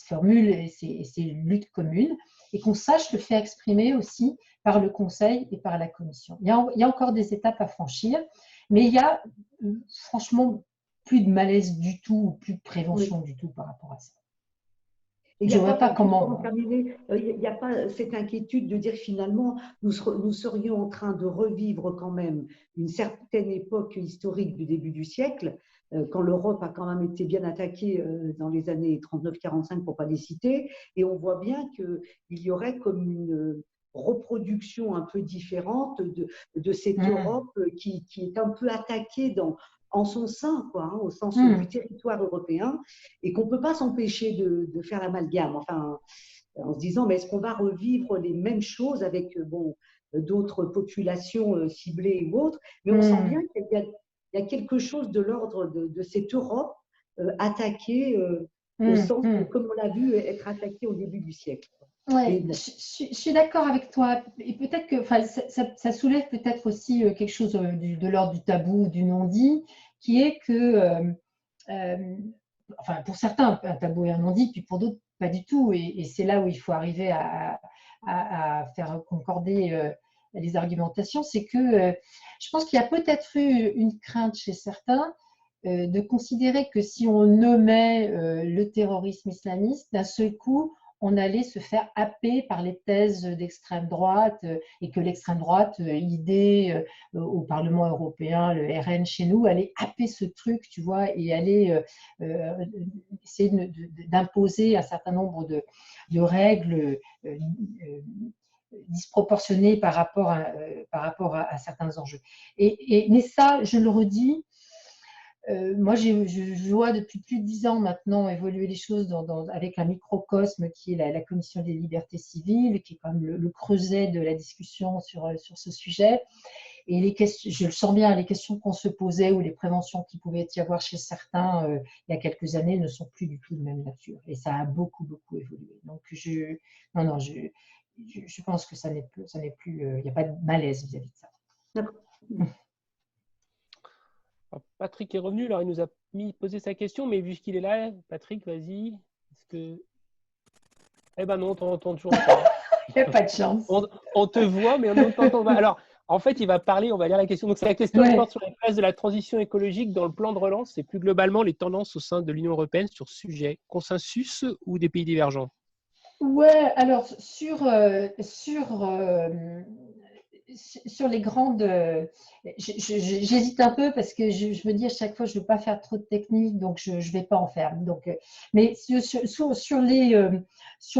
formule et ces luttes communes et qu'on sache le faire exprimer aussi par le Conseil et par la Commission. Il y a encore des étapes à franchir, mais il y a franchement plus de malaise du tout, plus de prévention du tout par rapport à ça. Je ne vois pas comment. Il n'y a pas cette inquiétude de dire finalement nous serions en train de revivre quand même une certaine époque historique du début du siècle, quand l'Europe a quand même été bien attaquée dans les années 39-45 pour ne pas les citer, et on voit bien qu'il y aurait comme une reproduction un peu différente de cette Europe qui est un peu attaquée en son sein, quoi, au sens du territoire européen, et qu'on ne peut pas s'empêcher de faire l'amalgame, enfin, en se disant, mais est-ce qu'on va revivre les mêmes choses avec d'autres populations ciblées ou autres, mais on sent bien qu'il y a quelque chose de l'ordre de cette Europe attaquée au sens comme on l'a vu être attaquée au début du siècle. Oui, je suis d'accord avec toi. Et peut-être que ça soulève peut-être aussi quelque chose de l'ordre du tabou, du non-dit, qui est que, pour certains, un tabou et un non-dit, puis pour d'autres, pas du tout. Et c'est là où il faut arriver à faire concorder les argumentations. C'est que je pense qu'il y a peut-être eu une crainte chez certains de considérer que si on nommait le terrorisme islamiste, d'un seul coup, on allait se faire happer par les thèses d'extrême droite et que l'extrême droite, l'idée au Parlement européen, le RN chez nous, allait happer ce truc, tu vois, et allait essayer d'imposer un certain nombre de règles disproportionnées par rapport à certains enjeux. Mais ça, je le redis, moi, je vois depuis plus de 10 ans maintenant évoluer les choses avec un microcosme qui est la Commission des libertés civiles, qui est quand même le creuset de la discussion sur ce sujet. Et je le sens bien, les questions qu'on se posait ou les préventions qui pouvaient y avoir chez certains il y a quelques années ne sont plus du tout de même nature. Et ça a beaucoup, beaucoup évolué. Donc, je pense que ça n'est plus, il n'y a pas de malaise vis-à-vis de ça. D'accord. Alors, Patrick est revenu, alors il nous a posé sa question, mais vu qu'il est là, Patrick, vas-y. Eh ben non, on t'entend toujours pas. Il n'y a pas de chance. On te voit, mais on ne t'entend pas. Alors, en fait, il va parler, on va lire la question. Donc, c'est la question qui porte sur la place de la transition écologique dans le plan de relance et plus globalement les tendances au sein de l'Union européenne sur ce sujet. Consensus ou des pays divergents? Ouais, alors sur les grandes… J'hésite un peu parce que je me dis à chaque fois je ne veux pas faire trop de technique, donc je ne vais pas en faire. Donc, mais sur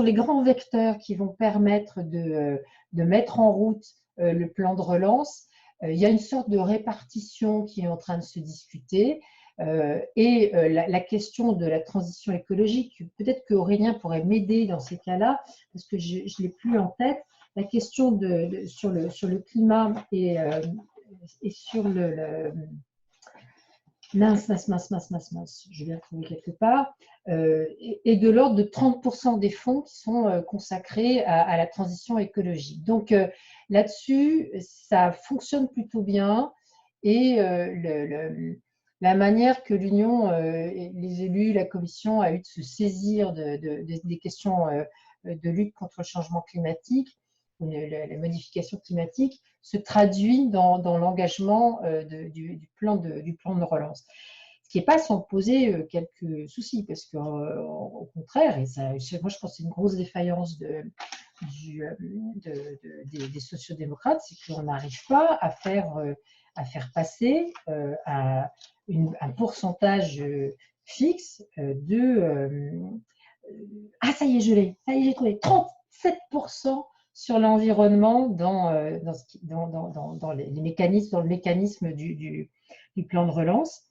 les grands vecteurs qui vont permettre de mettre en route le plan de relance, il y a une sorte de répartition qui est en train de se discuter. Et la question de la transition écologique, peut-être qu'Aurélien pourrait m'aider dans ces cas-là, parce que je ne l'ai plus en tête. La question sur le climat et sur mince, je vais la trouver quelque part, et de l'ordre de 30% des fonds qui sont consacrés à la transition écologique. Donc là-dessus, ça fonctionne plutôt bien et la manière que l'Union, les élus, la Commission a eu de se saisir des questions de lutte contre le changement climatique, la modification climatique, se traduit dans l'engagement du plan de relance. Ce qui n'est pas sans poser quelques soucis, parce qu'au contraire, et ça, moi je pense que c'est une grosse défaillance des sociodémocrates, c'est qu'on n'arrive pas à faire passer un pourcentage fixe ah, ça y est, j'ai trouvé 37% sur l'environnement dans les mécanismes, dans le mécanisme du plan de relance,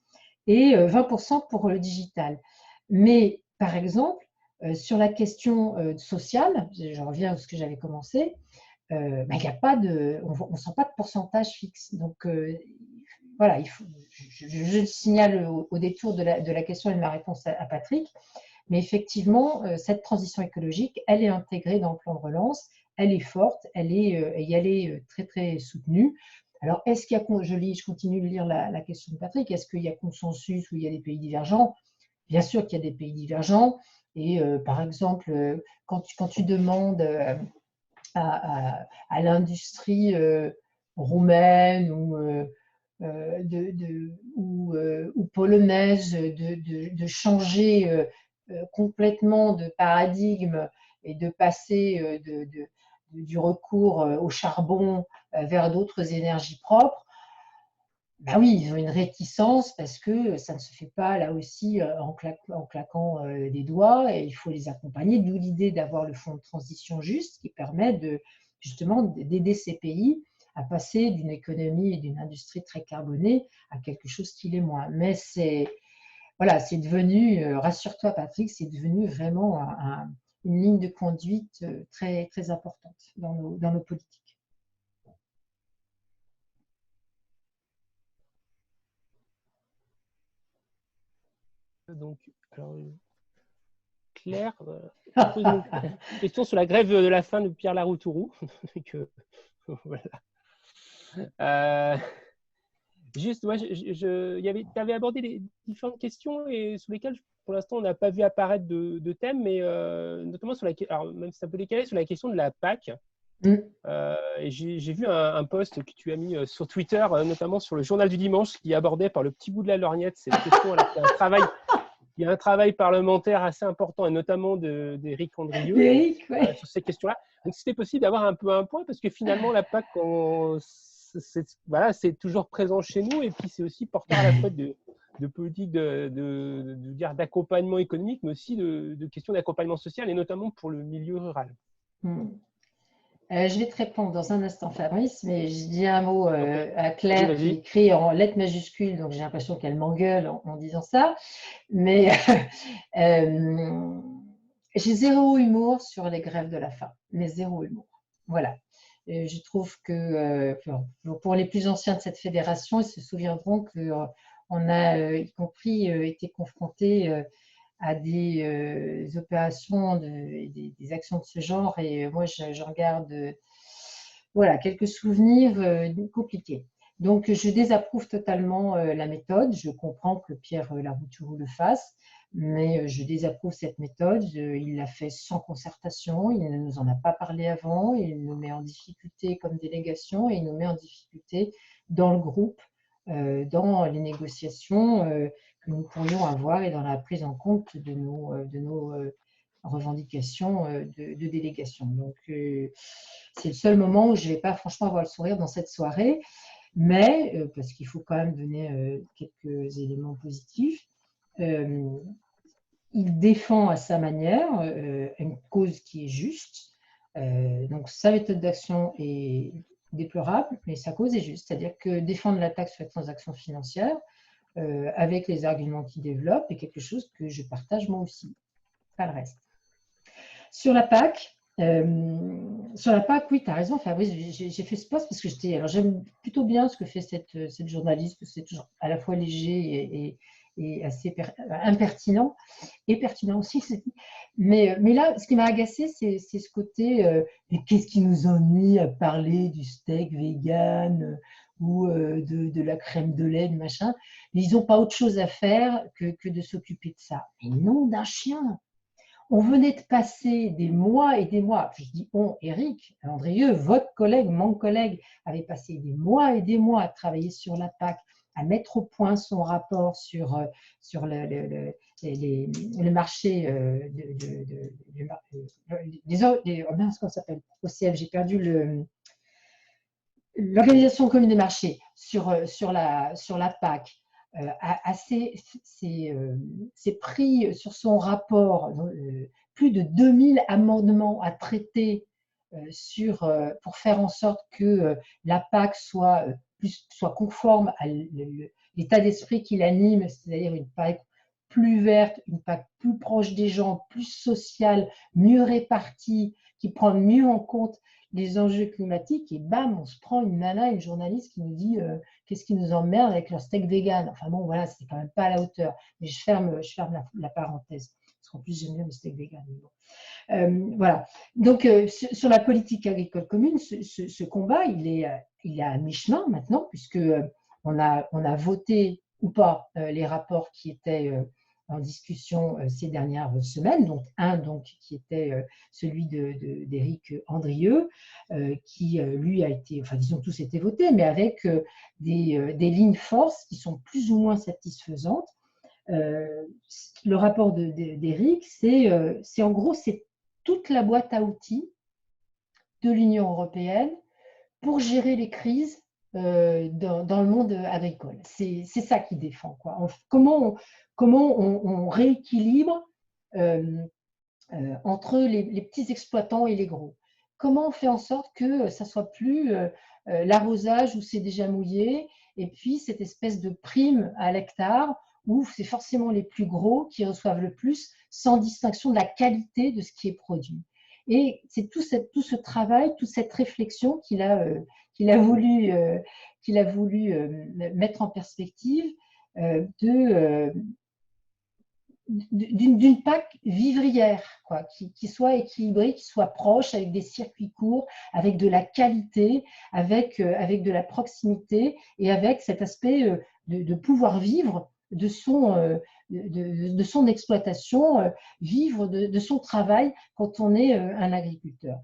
et 20% pour le digital. Mais par exemple, sur la question sociale, je reviens à ce que j'avais commencé, y a pas on ne sent pas de pourcentage fixe. Donc voilà, je le signale au détour de la question et de ma réponse à Patrick. Mais effectivement, cette transition écologique, elle est intégrée dans le plan de relance, elle est forte, elle est très, très soutenue. Alors, est-ce qu'il y a, je continue de lire la question de Patrick, est-ce qu'il y a consensus ou il y a des pays divergents? Bien sûr qu'il y a des pays divergents. Et par exemple, quand tu demandes à l'industrie roumaine ou polonaise de changer complètement de paradigme et de passer du recours au charbon vers d'autres énergies propres, ben oui, ils ont une réticence parce que ça ne se fait pas là aussi en claquant des doigts, et il faut les accompagner, d'où l'idée d'avoir le fonds de transition juste qui permet justement d'aider ces pays à passer d'une économie et d'une industrie très carbonée à quelque chose qui l'est moins. Mais c'est devenu, rassure-toi Patrick, c'est devenu vraiment une ligne de conduite très, très importante dans nos politiques. Donc, alors, Claire pose une question sur la grève de la faim de Pierre Laroutourou. Voilà. Juste, moi, tu avais abordé les différentes questions et sur lesquelles, pour l'instant, on n'a pas vu apparaître de thème, mais notamment alors même si c'est un peu décalé, sur la question de la PAC. Et j'ai vu un post que tu as mis sur Twitter, notamment sur le Journal du Dimanche, qui abordait par le petit bout de la lorgnette cette question. Il y a un travail parlementaire assez important, et notamment d'Éric Andrieux sur ces questions-là. Donc, si c'était possible d'avoir un peu un point, parce que finalement, la PAC, c'est toujours présent chez nous, et puis c'est aussi porteur à la fois de politique d'accompagnement économique, mais aussi de questions d'accompagnement social, et notamment pour le milieu rural. Je vais te répondre dans un instant, Fabrice, mais je dis un mot à Claire qui écrit en lettres majuscules, donc j'ai l'impression qu'elle m'engueule en disant ça. Mais j'ai zéro humour sur les grèves de la faim, mais zéro humour. Voilà. Je trouve que pour les plus anciens de cette fédération, ils se souviendront qu'on a, y compris, été confrontés à des opérations, des actions de ce genre, et moi je regarde quelques souvenirs compliqués. Donc je désapprouve totalement la méthode, je comprends que Pierre Laroutourou le fasse, mais je désapprouve cette méthode. Il l'a fait sans concertation, il ne nous en a pas parlé avant, il nous met en difficulté comme délégation, et il nous met en difficulté dans le groupe, dans les négociations que nous pourrions avoir et dans la prise en compte de nos revendications de délégation. Donc, c'est le seul moment où je ne vais pas franchement avoir le sourire dans cette soirée, mais parce qu'il faut quand même donner quelques éléments positifs. Il défend à sa manière une cause qui est juste. Donc, sa méthode d'action est déplorable, mais sa cause est juste. C'est-à-dire que défendre la taxe sur les transactions financières, avec les arguments qu'il développe, est quelque chose que je partage moi aussi, pas le reste. Sur la PAC, oui, tu as raison, Fabrice, j'ai fait ce post parce que j'aime plutôt bien ce que fait cette journaliste, parce que c'est toujours à la fois léger et assez impertinent, et pertinent aussi. Mais là, ce qui m'a agacé, c'est ce côté, mais qu'est-ce qui nous ennuie à parler du steak vegan ou de la crème de lait, de machin. Mais ils n'ont pas autre chose à faire que de s'occuper de ça. Mais nom d'un chien! On venait de passer des mois et des mois, je dis on, Éric Andrieux, votre collègue, mon collègue, avait passé des mois et des mois à travailler sur la PAC, à mettre au point son rapport sur le marché comment ça s'appelle OCM, j'ai perdu l'Organisation commune des marchés sur la PAC. s'est pris sur son rapport plus de 2000 amendements à traiter pour faire en sorte que la PAC soit conforme à l'état d'esprit qui l'anime, c'est-à-dire une PAC plus verte, une PAC plus proche des gens, plus sociale, mieux répartie, qui prend mieux en compte les enjeux climatiques, et bam, on se prend une nana, une journaliste qui nous dit qu'est-ce qui nous emmerde avec leur steak vegan. Enfin bon, voilà, c'est quand même pas à la hauteur. Mais je ferme la parenthèse, parce qu'en plus, j'aime bien le steak vegan. Bon. Voilà. Donc, sur la politique agricole commune, ce combat, il est à mi-chemin maintenant, puisque on a voté ou pas les rapports qui étaient en discussion ces dernières semaines, donc qui était celui d'Éric Andrieux, qui lui a été, enfin disons tous été votés, mais avec des lignes forces qui sont plus ou moins satisfaisantes. Le rapport d'Éric, c'est en gros, c'est toute la boîte à outils de l'Union européenne pour gérer les crises dans le monde agricole. C'est ça qu'il défend, quoi. Comment on rééquilibre entre les petits exploitants et les gros. Comment on fait en sorte que ça ne soit plus l'arrosage où c'est déjà mouillé, et puis cette espèce de prime à l'hectare où c'est forcément les plus gros qui reçoivent le plus, sans distinction de la qualité de ce qui est produit. Et c'est tout ce travail, toute cette réflexion qu'il a voulu mettre en perspective d'une PAC vivrière, quoi, qui soit équilibrée, qui soit proche, avec des circuits courts, avec de la qualité, avec de la proximité, et avec cet aspect de pouvoir vivre de son exploitation, vivre de son travail quand on est un agriculteur.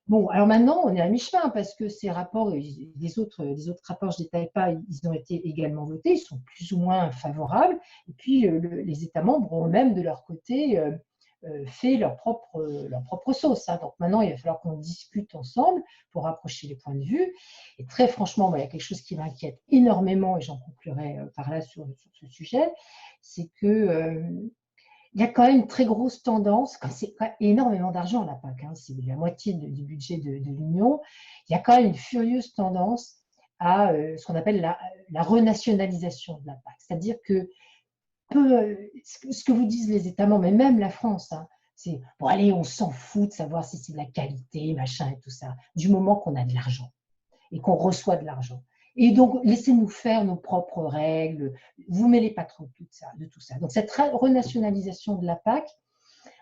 Bon, alors maintenant, on est à mi-chemin parce que ces rapports, les autres rapports, je ne détaille pas, ils ont été également votés, ils sont plus ou moins favorables. Et puis, les États membres ont eux-mêmes, de leur côté, fait leur propre sauce. Hein. Donc maintenant, il va falloir qu'on discute ensemble pour rapprocher les points de vue. Et très franchement, il y a quelque chose qui m'inquiète énormément, et j'en conclurai par là sur ce sujet, c'est que il y a quand même une très grosse tendance, c'est énormément d'argent la PAC, hein, c'est la moitié du budget de l'Union, il y a quand même une furieuse tendance à ce qu'on appelle la renationalisation de la PAC. C'est-à-dire que ce que vous disent les États membres, mais même la France, hein, c'est bon, allez, on s'en fout de savoir si c'est de la qualité, machin et tout ça, du moment qu'on a de l'argent et qu'on reçoit de l'argent. Et donc, laissez-nous faire nos propres règles, vous ne mêlez pas trop de tout ça. Donc, cette renationalisation de la PAC,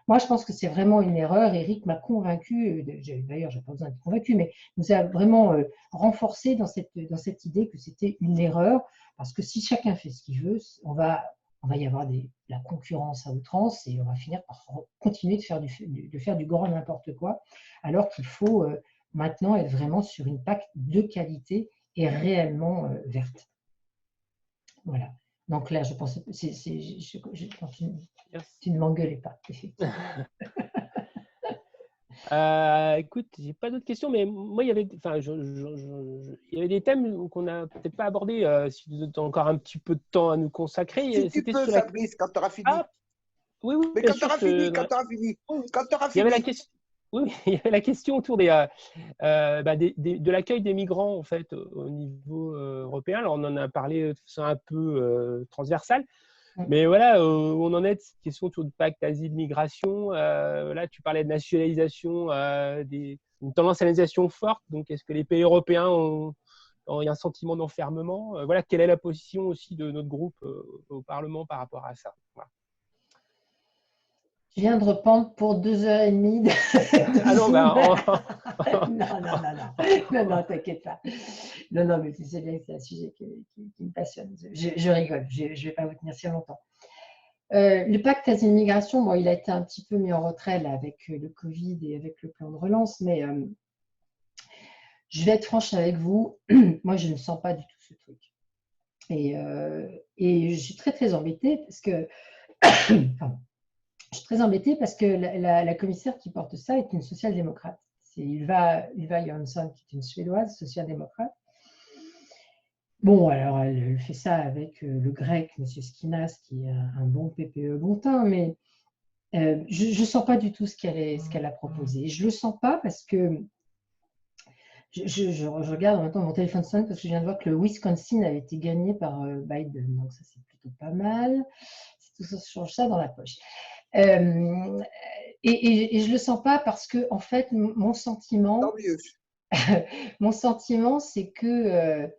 moi, je pense que c'est vraiment une erreur. Éric m'a convaincu, d'ailleurs, je n'ai pas besoin d'être convaincu, mais nous a vraiment renforcé dans cette idée que c'était une erreur, parce que si chacun fait ce qu'il veut, on va y avoir la concurrence à outrance, et on va finir par continuer de faire du grand n'importe quoi, alors qu'il faut maintenant être vraiment sur une PAC de qualité et réellement verte. Voilà. Donc là, je pense que tu ne m'engueulais pas, effectivement. Écoute, j'ai pas d'autres questions, mais moi, il y avait des thèmes qu'on n'a peut-être pas abordés. Si tu as encore un petit peu de temps à nous consacrer. Si tu peux, Fabrice, quand tu auras fini. Ah, oui, mais quand tu auras fini, quand tu auras fini. Il y avait la question. Oui, il y avait la question autour de l'accueil des migrants en fait au niveau européen. Alors, on en a parlé de façon un peu transversale, mais voilà, où on en est de cette question autour du pacte asile-migration. Là, tu parlais de nationalisation, une tendance à la nationalisation forte. Donc, est-ce que les pays européens ont un sentiment d'enfermement? Voilà, quelle est la position aussi de notre groupe au Parlement par rapport à ça? Voilà. Je viens de reprendre pour 2h30 de Ah non, non, t'inquiète pas. Non, mais tu sais bien que c'est un sujet qui me passionne. Je rigole, je ne vais pas vous tenir si longtemps. Le pacte asile-migration, bon, il a été un petit peu mis en retrait là, avec le Covid et avec le plan de relance, mais je vais être franche avec vous, moi je ne sens pas du tout ce truc. Et je suis très embêtée parce que pardon. Je suis très embêtée parce que la commissaire qui porte ça est une social-démocrate. C'est Ylva Johansson, qui est une Suédoise social-démocrate. Bon, alors elle fait ça avec le grec, M. Skinas, qui est un bon PPE bon teint, mais je ne sens pas du tout ce qu'elle a proposé. Et je ne le sens pas parce que je regarde en même temps mon téléphone sonne parce que je viens de voir que le Wisconsin avait été gagné par Biden. Donc ça, c'est plutôt pas mal. Tout ça change ça dans la poche. Et je ne le sens pas parce que, en fait, mon sentiment, c'est que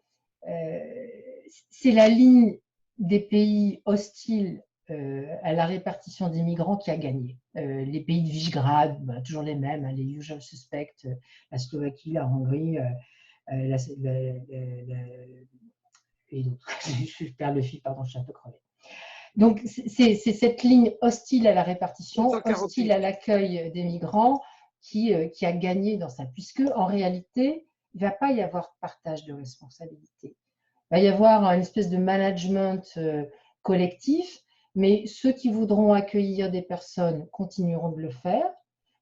c'est la ligne des pays hostiles à la répartition des migrants qui a gagné. Les pays de Visegrad, toujours les mêmes, les usual suspects, la Slovaquie, la Hongrie, et d'autres. Je perds le fil, pardon, je suis un peu crevée. Donc, c'est cette ligne hostile à la répartition, hostile à l'accueil des migrants qui a gagné dans ça, puisque en réalité, il ne va pas y avoir partage de responsabilité. Il va y avoir une espèce de management collectif, mais ceux qui voudront accueillir des personnes continueront de le faire,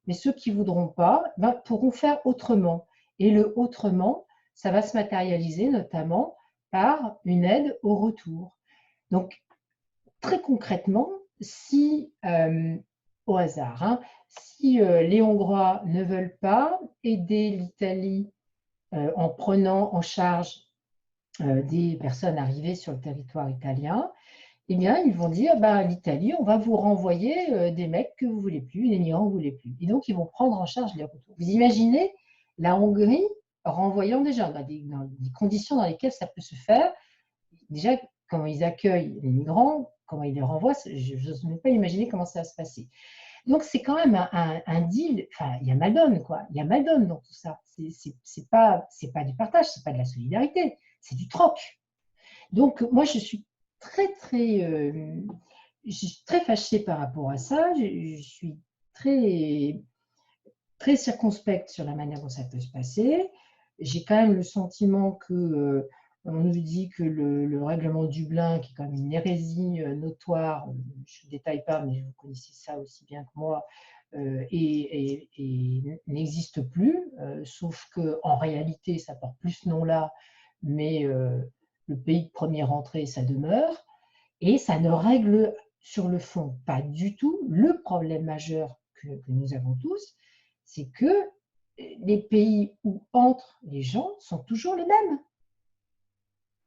mais ceux qui ne voudront pas pourront faire autrement. Et le autrement, ça va se matérialiser notamment par une aide au retour. Donc, très concrètement, si, au hasard, si les Hongrois ne veulent pas aider l'Italie en prenant en charge des personnes arrivées sur le territoire italien, eh bien, ils vont dire, l'Italie, on va vous renvoyer des mecs que vous ne voulez plus, des migrants que vous ne voulez plus. Et donc, ils vont prendre en charge les retours. Vous imaginez la Hongrie renvoyant déjà dans des conditions dans lesquelles ça peut se faire. Déjà, comment ils accueillent les migrants, comment ils les renvoient, je n'ose même pas imaginer comment ça va se passer. Donc, c'est quand même un deal, enfin, il y a mal donne, quoi. Il y a mal donne dans tout ça. C'est pas du partage, c'est pas de la solidarité, c'est du troc. Donc, moi, je suis très fâchée par rapport à ça. Je suis très circonspecte sur la manière dont ça peut se passer. J'ai quand même le sentiment que on nous dit que le règlement Dublin, qui est quand même une hérésie notoire, je ne détaille pas, mais vous connaissez ça aussi bien que moi, et n'existe plus, sauf qu'en réalité, ça porte plus ce nom-là, mais le pays de première entrée, ça demeure, et ça ne règle sur le fond pas du tout le problème majeur que nous avons tous, c'est que les pays où entrent les gens sont toujours les mêmes.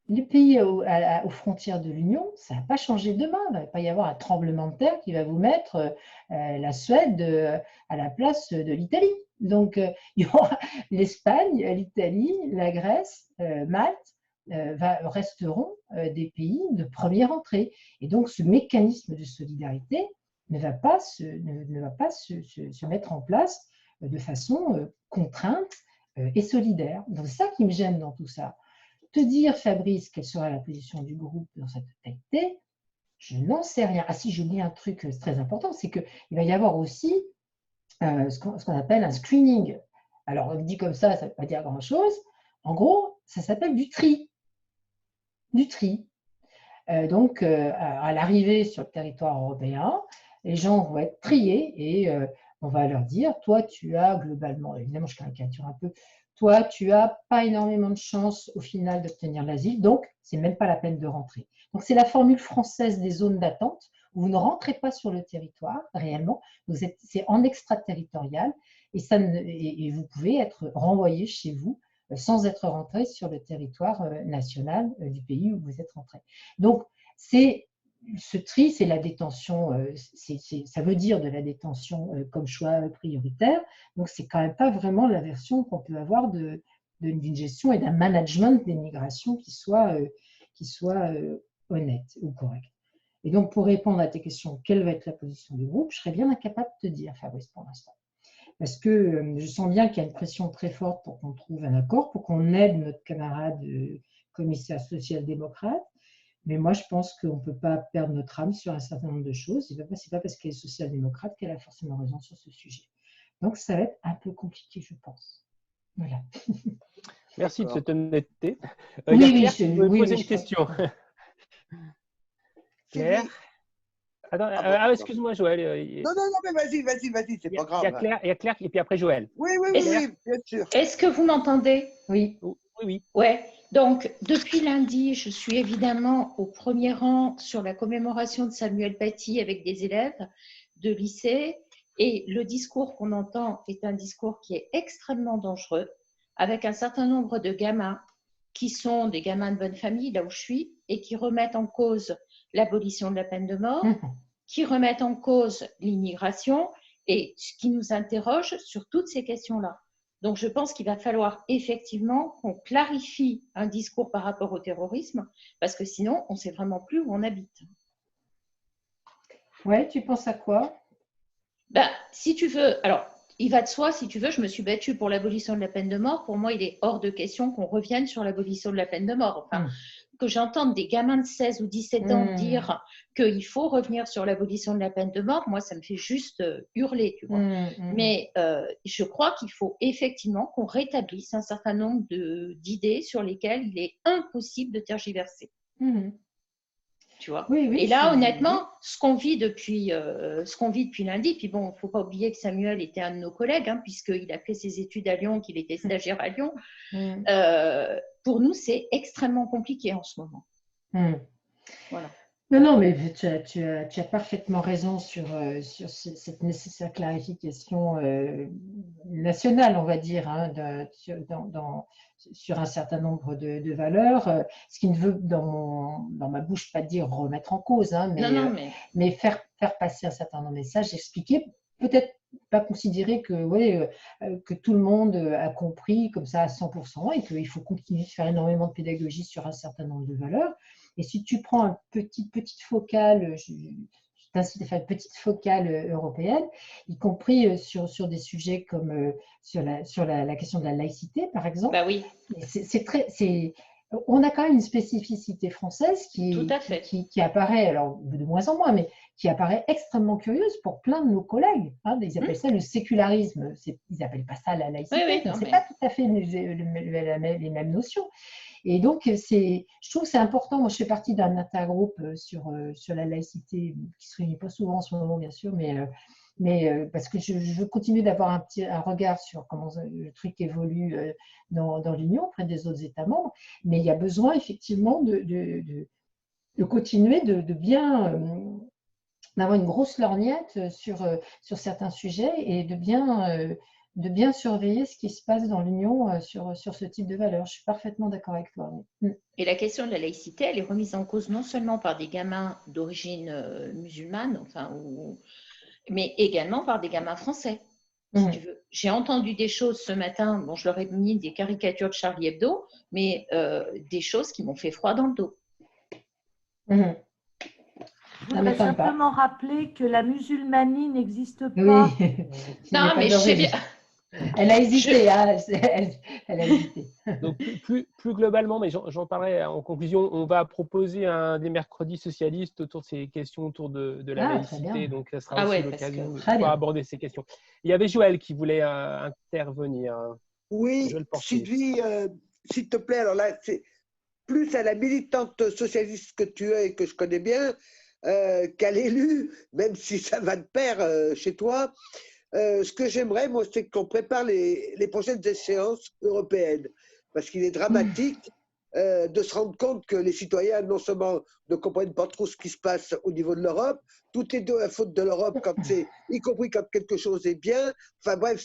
Les pays aux frontières de l'Union, ça n'a pas changé demain. Il ne va pas y avoir un tremblement de terre qui va vous mettre la Suède à la place de l'Italie. Donc, il y aura l'Espagne, l'Italie, la Grèce, Malte resteront des pays de première entrée. Et donc, ce mécanisme de solidarité ne va pas se mettre en place de façon contrainte et solidaire. Donc, c'est ça qui me gêne dans tout ça. Te dire, Fabrice, quelle sera la position du groupe dans cette totalité, je n'en sais rien. Ah si, j'oublie un truc très important, c'est qu'il va y avoir aussi ce qu'on appelle un screening. Alors, on le dit comme ça ne veut pas dire grand-chose. En gros, ça s'appelle du tri. Du tri. Donc, à l'arrivée sur le territoire européen, les gens vont être triés et on va leur dire, toi, tu as globalement, évidemment, je caricature un peu, toi, tu n'as pas énormément de chances au final d'obtenir l'asile, donc ce n'est même pas la peine de rentrer. Donc, c'est la formule française des zones d'attente, où vous ne rentrez pas sur le territoire réellement, c'est en extraterritorial, et vous pouvez être renvoyé chez vous sans être rentré sur le territoire national du pays où vous êtes rentré. Donc, ce tri, c'est la détention, ça veut dire de la détention comme choix prioritaire, donc c'est quand même pas vraiment la version qu'on peut avoir d'une gestion et d'un management des migrations qui soit honnête ou correct. Et donc, pour répondre à tes questions, quelle va être la position du groupe, je serais bien incapable de te dire, Fabrice, pour l'instant. Parce que je sens bien qu'il y a une pression très forte pour qu'on trouve un accord, pour qu'on aide notre camarade commissaire social-démocrate. Mais moi, je pense qu'on ne peut pas perdre notre âme sur un certain nombre de choses. Ce n'est pas parce qu'elle est social-démocrate qu'elle a forcément raison sur ce sujet. Donc, ça va être un peu compliqué, je pense. Voilà. Merci de cette honnêteté. Oui, il y a oui, Claire qui veut poser une je question. Claire? Attends, excuse-moi, Joël. Non, mais vas-y, c'est pas grave. Il y a Claire et puis après Joël. Oui, bien sûr. Est-ce que vous m'entendez? Oui. Oui. Ouais. Donc, depuis lundi, je suis évidemment au premier rang sur la commémoration de Samuel Paty avec des élèves de lycée. Et le discours qu'on entend est un discours qui est extrêmement dangereux, avec un certain nombre de gamins qui sont des gamins de bonne famille, là où je suis, et qui remettent en cause l'abolition de la peine de mort, qui remettent en cause l'immigration, et ce qui nous interroge sur toutes ces questions-là. Donc, je pense qu'il va falloir effectivement qu'on clarifie un discours par rapport au terrorisme, parce que sinon, on ne sait vraiment plus où on habite. Ouais, tu penses à quoi? Si tu veux, alors, il va de soi, si tu veux, je me suis battue pour l'abolition de la peine de mort. Pour moi, il est hors de question qu'on revienne sur l'abolition de la peine de mort. Enfin, que j'entende des gamins de 16 ou 17 ans dire qu'il faut revenir sur l'abolition de la peine de mort, moi, ça me fait juste hurler, tu vois. Mais je crois qu'il faut effectivement qu'on rétablisse un certain nombre d'idées sur lesquelles il est impossible de tergiverser. Tu vois. Et là, honnêtement, ce qu'on vit depuis lundi, puis bon, il ne faut pas oublier que Samuel était un de nos collègues, hein, puisqu'il a fait ses études à Lyon, qu'il était stagiaire à Lyon. Pour nous, c'est extrêmement compliqué en ce moment. Voilà. Non, mais tu as parfaitement raison sur cette nécessaire clarification nationale, on va dire, hein, sur un certain nombre de valeurs, ce qui ne veut dans ma bouche pas dire remettre en cause, hein, mais faire passer un certain nombre de messages, expliquer, peut-être pas considérer que tout le monde a compris comme ça à 100% et qu'il faut continuer de faire énormément de pédagogie sur un certain nombre de valeurs. Et si tu prends une petite focale, je t'incite à faire une petite focale européenne, y compris sur des sujets comme sur la question de la laïcité, par exemple. Bah oui. On a quand même une spécificité française qui apparaît, alors de moins en moins, mais qui apparaît extrêmement curieuse pour plein de nos collègues. Hein, ils appellent ça le sécularisme. Ils n'appellent pas ça la laïcité. Ce n'est pas tout à fait les mêmes notions. Et donc, je trouve que c'est important. Moi, je fais partie d'un intergroupe sur la laïcité, qui ne se réunit pas souvent en ce moment, bien sûr, mais parce que je veux continuer d'avoir un regard sur comment le truc évolue dans l'Union, auprès des autres États membres. Mais il y a besoin, effectivement, de continuer de bien... d'avoir une grosse lorgnette sur certains sujets et de bien surveiller ce qui se passe dans l'Union sur ce type de valeurs. Je suis parfaitement d'accord avec toi. Et la question de la laïcité, elle est remise en cause non seulement par des gamins d'origine musulmane, mais également par des gamins français, si tu veux. J'ai entendu des choses ce matin, bon, je leur ai mis des caricatures de Charlie Hebdo, mais des choses qui m'ont fait froid dans le dos. Je voudrais simplement rappeler que la musulmanie n'existe pas. Oui. Non, mais je sais bien. Elle a hésité. Elle a hésité. Donc, plus globalement, mais j'en parlerai en conclusion, on va proposer des mercredis socialistes autour de ces questions, autour de la laïcité. Donc, ça sera aussi l'occasion de pouvoir aborder ces questions. Il y avait Joël qui voulait intervenir. Oui, Sylvie, s'il te plaît, alors là, c'est plus à la militante socialiste que tu es et que je connais bien, qu'à l'élu, même si ça va de pair chez toi. Ce que j'aimerais, moi, c'est qu'on prépare les prochaines échéances européennes, parce qu'il est dramatique de se rendre compte que les citoyens, non seulement ne comprennent pas trop ce qui se passe au niveau de l'Europe, tout est de la faute de l'Europe, y compris quand quelque chose est bien. Enfin bref,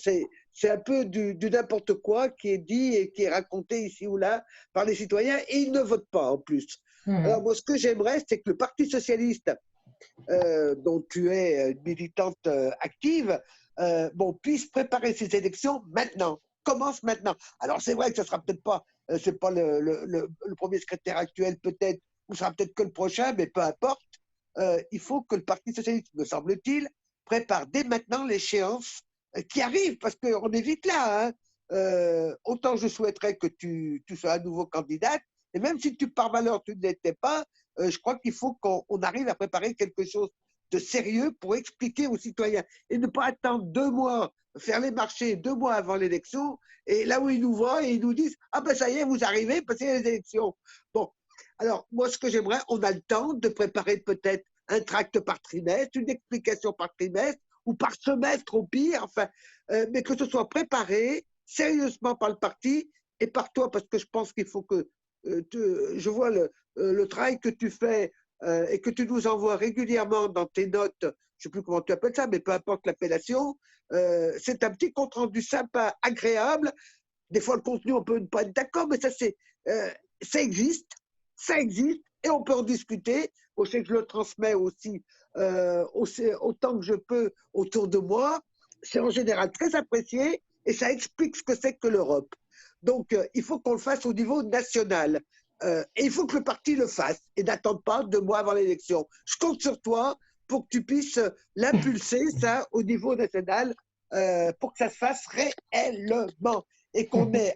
c'est un peu du n'importe quoi qui est dit et qui est raconté ici ou là par les citoyens, et ils ne votent pas en plus. Alors moi, ce que j'aimerais, c'est que le Parti socialiste, dont tu es une militante active, puisse préparer ces élections maintenant, commence maintenant. Alors c'est vrai que ça sera peut-être pas, c'est pas le premier secrétaire actuel peut-être, ou sera peut-être que le prochain, mais peu importe. il faut que le Parti socialiste, me semble-t-il, prépare dès maintenant l'échéance qui arrive, parce qu'on est vite là. Hein. Autant je souhaiterais que tu sois à nouveau candidate, et même si tu par malheur tu ne l'étais pas, je crois qu'il faut qu'on arrive à préparer quelque chose de sérieux pour expliquer aux citoyens et ne pas attendre 2 mois, faire les marchés 2 mois avant l'élection, et là où ils nous voient et ils nous disent « Ah ben ça y est, vous arrivez, passez les élections ». Bon, alors moi ce que j'aimerais, on a le temps de préparer peut-être un tract par trimestre, une explication par trimestre, ou par semestre au pire, enfin, mais que ce soit préparé sérieusement par le parti et par toi, parce que je pense qu'il faut que je vois le travail que tu fais et que tu nous envoies régulièrement dans tes notes, je ne sais plus comment tu appelles ça, mais peu importe l'appellation, c'est un petit compte-rendu sympa, agréable. Des fois, le contenu, on peut ne pas être d'accord, mais ça existe, et on peut en discuter. Je sais que je le transmets aussi autant que je peux autour de moi. C'est en général très apprécié et ça explique ce que c'est que l'Europe. Donc, il faut qu'on le fasse au niveau national. Et il faut que le parti le fasse et n'attende pas 2 mois avant l'élection. Je compte sur toi pour que tu puisses l'impulser, ça, au niveau national, pour que ça se fasse réellement et qu'on ait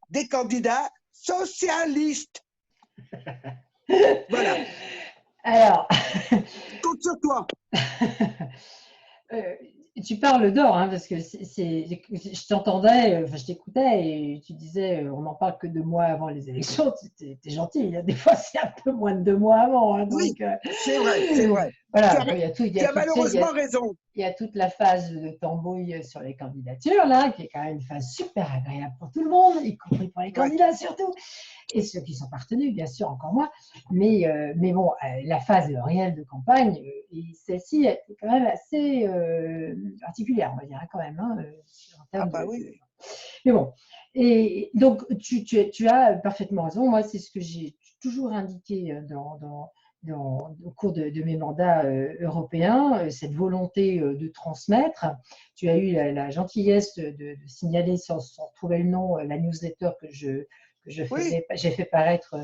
des candidats socialistes. Voilà. Alors, je compte sur toi. Tu parles d'or, hein, parce que je t'entendais, enfin, je t'écoutais et tu disais on n'en parle que 2 mois avant les élections. T'es gentil, hein. Des fois c'est un peu moins de 2 mois avant. Hein, donc, oui, c'est vrai, c'est vrai. Voilà, tu as malheureusement raison. Il y a toute la phase de tambouille sur les candidatures, là, qui est quand même une phase super agréable pour tout le monde, y compris pour les candidats surtout, et ceux qui sont partenus, bien sûr, encore moins. Mais bon, la phase réelle de campagne, celle-ci est quand même assez particulière, on va dire, quand même. Hein, en termes oui. Mais bon, et donc tu as parfaitement raison. Moi, c'est ce que j'ai toujours indiqué au cours de mes mandats européens, cette volonté de transmettre. Tu as eu la gentillesse de signaler, sans trouver le nom, la newsletter que j'ai fait paraître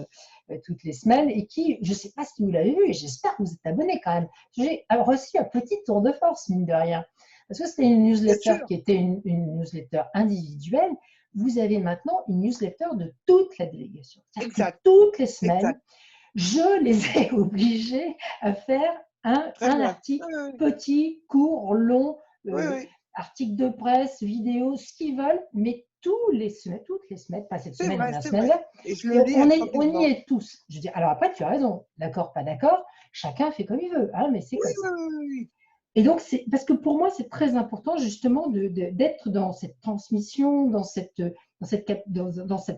toutes les semaines et qui, je ne sais pas si vous l'avez vu, et j'espère que vous êtes abonnés quand même. J'ai reçu un petit tour de force, mine de rien. Parce que c'était une newsletter qui était une newsletter individuelle. Vous avez maintenant une newsletter de toute la délégation. Exact. Toutes les semaines, je les ai obligés à faire un article petit, court, long, article de presse, vidéo, ce qu'ils veulent, mais toutes les semaines, pas cette semaine, la semaine-là, on y est tous. Je dis, alors après, tu as raison, d'accord, pas d'accord, chacun fait comme il veut, hein, mais c'est comme ça. Et donc, parce que pour moi, c'est très important justement d'être dans cette transmission, dans cette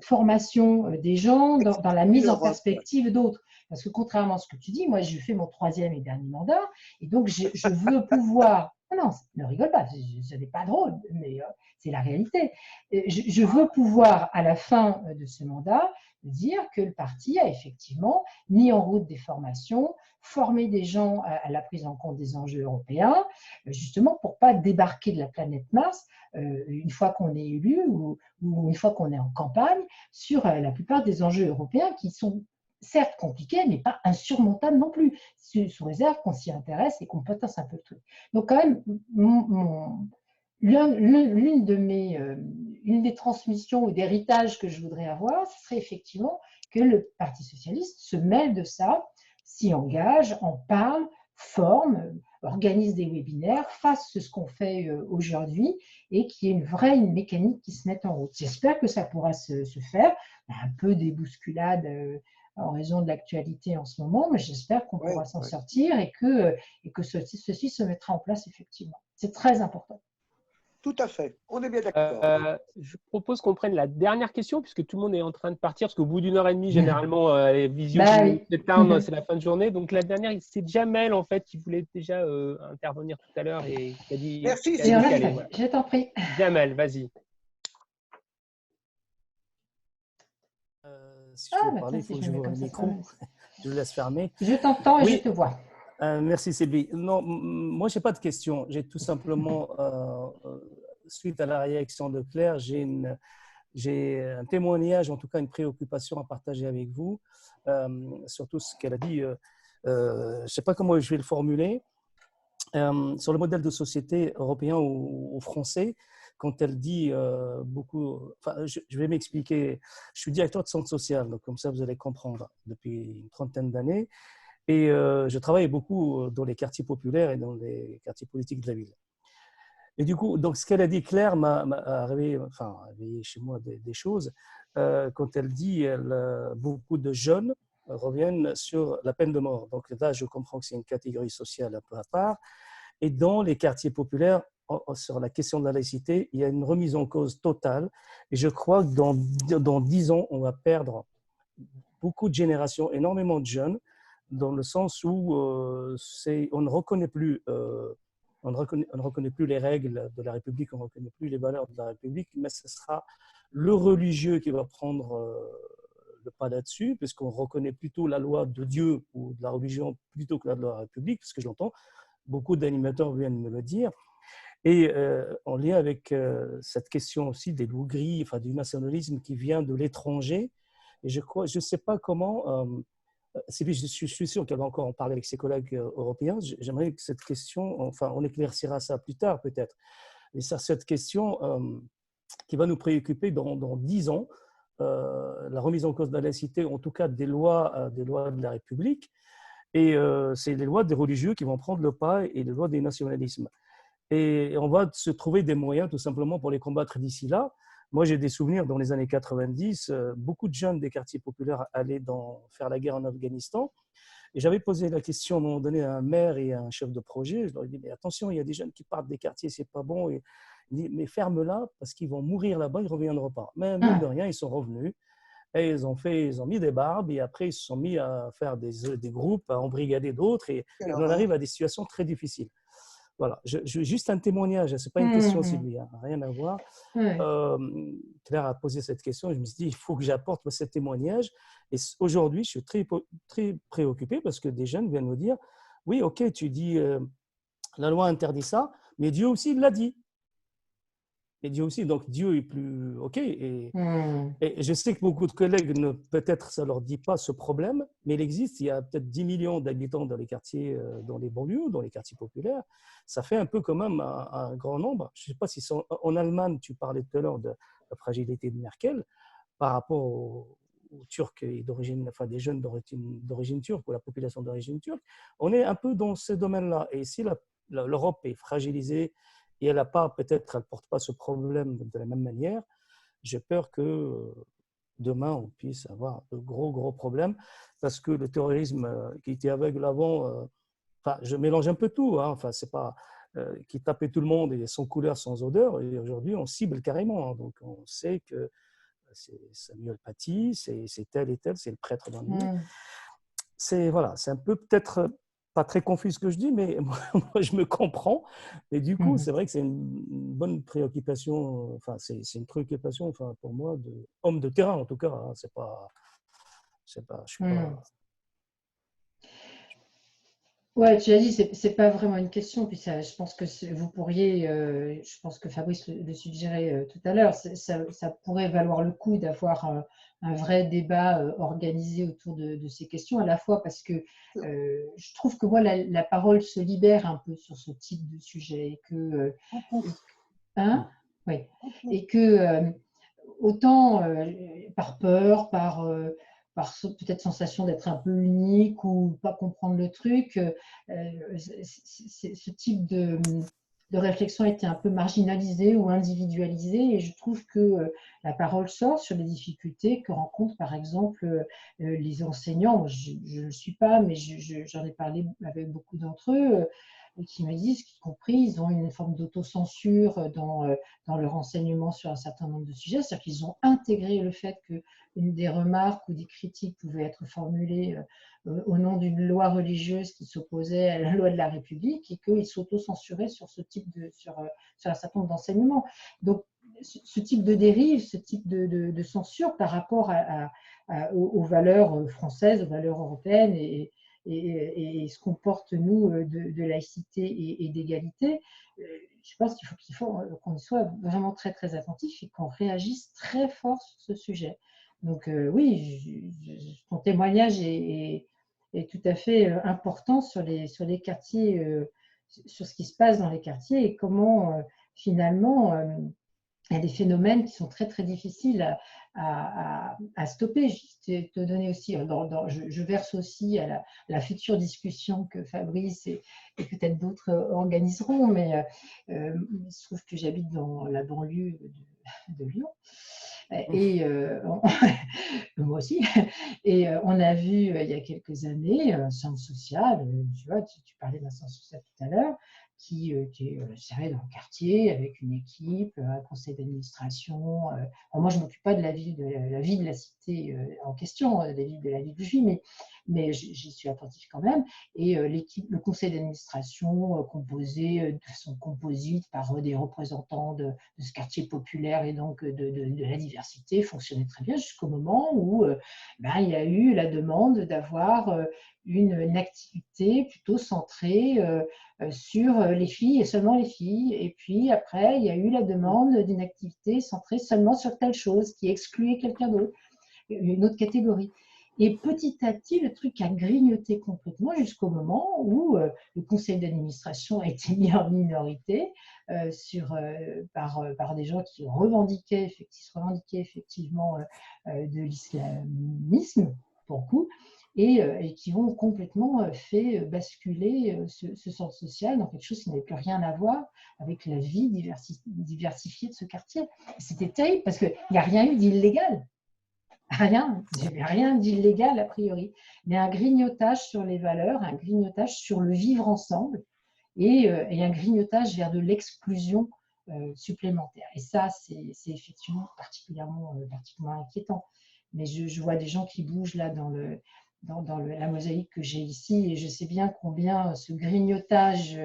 formation des gens, dans la mise en perspective d'autres. Parce que contrairement à ce que tu dis, moi, j'ai fait mon 3e et dernier mandat, et donc je veux pouvoir… Non, ne rigole pas, ce n'est pas drôle, mais c'est la réalité. Je veux pouvoir, à la fin de ce mandat, dire que le parti a effectivement mis en route des formations, formé des gens à la prise en compte des enjeux européens, justement pour ne pas débarquer de la planète Mars une fois qu'on est élu ou une fois qu'on est en campagne sur la plupart des enjeux européens qui sont certes compliqués, mais pas insurmontables non plus, sous réserve qu'on s'y intéresse et qu'on potence un peu le truc. Donc quand même, une des transmissions ou d'héritage que je voudrais avoir, ce serait effectivement que le Parti socialiste se mêle de ça, s'y engage, en parle, forme, organise des webinaires, fasse ce qu'on fait aujourd'hui et qu'il y ait une mécanique qui se mette en route. J'espère que ça pourra se faire. Il y a un peu des bousculades en raison de l'actualité en ce moment, mais j'espère qu'on pourra s'en sortir et que ceci se mettra en place effectivement. C'est très important. Tout à fait, on est bien d'accord. Je propose qu'on prenne la dernière question, puisque tout le monde est en train de partir, parce qu'au bout d'1 heure et demie, généralement, les visios, c'est la fin de journée. Donc la dernière, c'est Jamel, en fait, qui voulait déjà intervenir tout à l'heure et qui a dit… Merci, je t'en prie. Jamel, vas-y. Si je veux parler, il faut que je vois le micro. Je le laisse fermer. Je t'entends et je te vois. Merci Sylvie. Non, moi, je n'ai pas de questions. J'ai tout simplement, suite à la réaction de Claire, j'ai un témoignage, en tout cas une préoccupation à partager avec vous, surtout ce qu'elle a dit. je ne sais pas comment je vais le formuler, sur le modèle de société européen ou français, quand elle dit beaucoup, enfin, je vais m'expliquer, je suis directeur de centre social, donc comme ça vous allez comprendre, depuis une trentaine d'années, et je travaille beaucoup dans les quartiers populaires et dans les quartiers politiques de la ville. Et du coup, donc ce qu'elle a dit, Claire, m'a réveillé chez moi des choses. Quand elle dit beaucoup de jeunes reviennent sur la peine de mort. Donc là, je comprends que c'est une catégorie sociale un peu à part. Et dans les quartiers populaires, sur la question de la laïcité, il y a une remise en cause totale. Et je crois que dans 10 ans, on va perdre beaucoup de générations, énormément de jeunes, dans le sens où on ne reconnaît plus on ne reconnaît plus les règles de la République, on ne reconnaît plus les valeurs de la République, mais ce sera le religieux qui va prendre le pas là-dessus, puisqu'on reconnaît plutôt la loi de Dieu ou de la religion plutôt que la loi de la République, parce que j'entends, beaucoup d'animateurs viennent me le dire. Et en lien avec cette question aussi des loups gris, enfin, du nationalisme qui vient de l'étranger, et je ne sais pas comment... je suis sûr qu'elle va encore en parler avec ses collègues européens. J'aimerais que cette question, enfin, on éclaircira ça plus tard peut-être, mais cette question qui va nous préoccuper dans 10 ans, la remise en cause de la laïcité, en tout cas des lois de la République, et c'est les lois des religieux qui vont prendre le pas et les lois des nationalismes. Et on va se trouver des moyens tout simplement pour les combattre d'ici là. Moi, j'ai des souvenirs dans les années 90, beaucoup de jeunes des quartiers populaires allaient faire la guerre en Afghanistan. Et j'avais posé la question à un moment donné à un maire et à un chef de projet. Je leur ai dit, mais attention, il y a des jeunes qui partent des quartiers, c'est pas bon. Et il dit, mais ferme-la parce qu'ils vont mourir là-bas, ils ne reviendront pas. Mais mine de rien, ils sont revenus. Et ils ont mis des barbes et après, ils se sont mis à faire des groupes, à embrigader d'autres. Et on en arrive à des situations très difficiles. Voilà, juste un témoignage, ce n'est pas une question, Sylvie, rien à voir. Claire a posé cette question et je me suis dit, il faut que j'apporte ce témoignage. Et aujourd'hui, je suis très, très préoccupé parce que des jeunes viennent me dire, oui, ok, tu dis, la loi interdit ça, mais Dieu aussi, il l'a dit. Et Dieu aussi, donc Dieu est plus OK. Et je sais que beaucoup de collègues, peut-être ça ne leur dit pas ce problème, mais il existe, il y a peut-être 10 millions d'habitants dans les quartiers, dans les banlieues, dans les quartiers populaires. Ça fait un peu quand même un grand nombre. Je ne sais pas si en Allemagne, tu parlais tout à l'heure de la fragilité de Merkel par rapport aux Turcs et d'origine, enfin des jeunes d'origine turque ou la population d'origine turque. On est un peu dans ce domaine-là. Et si l'Europe est fragilisée, et elle ne porte pas ce problème de la même manière, j'ai peur que demain, on puisse avoir de gros problèmes parce que le terrorisme qui était aveugle avant, je mélange un peu tout, c'est pas qui tapait tout le monde et sans couleur, sans odeur, et aujourd'hui, on cible carrément. Donc, on sait que c'est Samuel Paty, c'est tel et tel, c'est le prêtre dans le milieu. C'est un peu peut-être... pas très confus ce que je dis, mais moi, je me comprends. Et du coup, c'est vrai que c'est une bonne préoccupation, c'est une préoccupation pour moi, d'homme de terrain en tout cas. Je suis pas... Ouais, tu as dit, c'est pas vraiment une question. Puis ça, je pense que vous pourriez, je pense que Fabrice le suggérait tout à l'heure, ça pourrait valoir le coup d'avoir un vrai débat organisé autour de ces questions, à la fois parce que je trouve que moi, la parole se libère un peu sur ce type de sujet et que, oui, et que autant par peur, par peut-être sensation d'être un peu unique ou pas comprendre le truc, ce type de réflexion a été un peu marginalisée ou individualisée, et je trouve que la parole sort sur les difficultés que rencontrent par exemple les enseignants. Je ne le suis pas, mais j'en ai parlé avec beaucoup d'entre eux, qui me disent qu'y compris, ils ont une forme d'autocensure dans leur enseignement sur un certain nombre de sujets, c'est-à-dire qu'ils ont intégré le fait qu'une des remarques ou des critiques pouvaient être formulées au nom d'une loi religieuse qui s'opposait à la loi de la République, et qu'ils s'autocensuraient sur sur un certain nombre d'enseignements. Donc, ce type de dérive, ce type de censure par rapport aux valeurs françaises, aux valeurs européennes et ce qu'on porte, nous, de laïcité et d'égalité, je pense qu'il faut qu'on y soit vraiment très, très attentif et qu'on réagisse très fort sur ce sujet. Donc oui, ton témoignage est est tout à fait important sur les quartiers, sur ce qui se passe dans les quartiers et comment finalement il y a des phénomènes qui sont très très difficiles à stopper. Je vais te donner aussi, je verse aussi à la future discussion que Fabrice et peut-être d'autres organiseront, mais il se trouve que j'habite dans la banlieue de Lyon. Et moi aussi. Et on a vu il y a quelques années un centre social, tu vois, tu parlais d'un centre social tout à l'heure, qui est serré dans le quartier avec une équipe, un conseil d'administration. Moi, je ne m'occupe pas de la vie de la cité en question, de la vie d'où je vis, mais j'y suis attentive quand même. Et le conseil d'administration composé de son composite par des représentants de ce quartier populaire et donc de la diversité fonctionnait très bien jusqu'au moment où il y a eu la demande d'avoir une activité plutôt centrée sur les filles et seulement les filles. Et puis après, il y a eu la demande d'une activité centrée seulement sur telle chose qui excluait quelqu'un d'autre, une autre catégorie. Et petit à petit, le truc a grignoté complètement jusqu'au moment où le conseil d'administration a été mis en minorité par des gens qui revendiquaient effectivement de l'islamisme, pour le coup, et qui ont complètement fait basculer ce centre social dans quelque chose qui n'avait plus rien à voir avec la vie diversifiée de ce quartier. C'était terrible parce qu'il n'y a rien eu d'illégal. Rien d'illégal a priori, mais un grignotage sur les valeurs, un grignotage sur le vivre ensemble et un grignotage vers de l'exclusion supplémentaire. Et ça, c'est effectivement particulièrement inquiétant. Mais je vois des gens qui bougent là dans la mosaïque que j'ai ici et je sais bien combien ce grignotage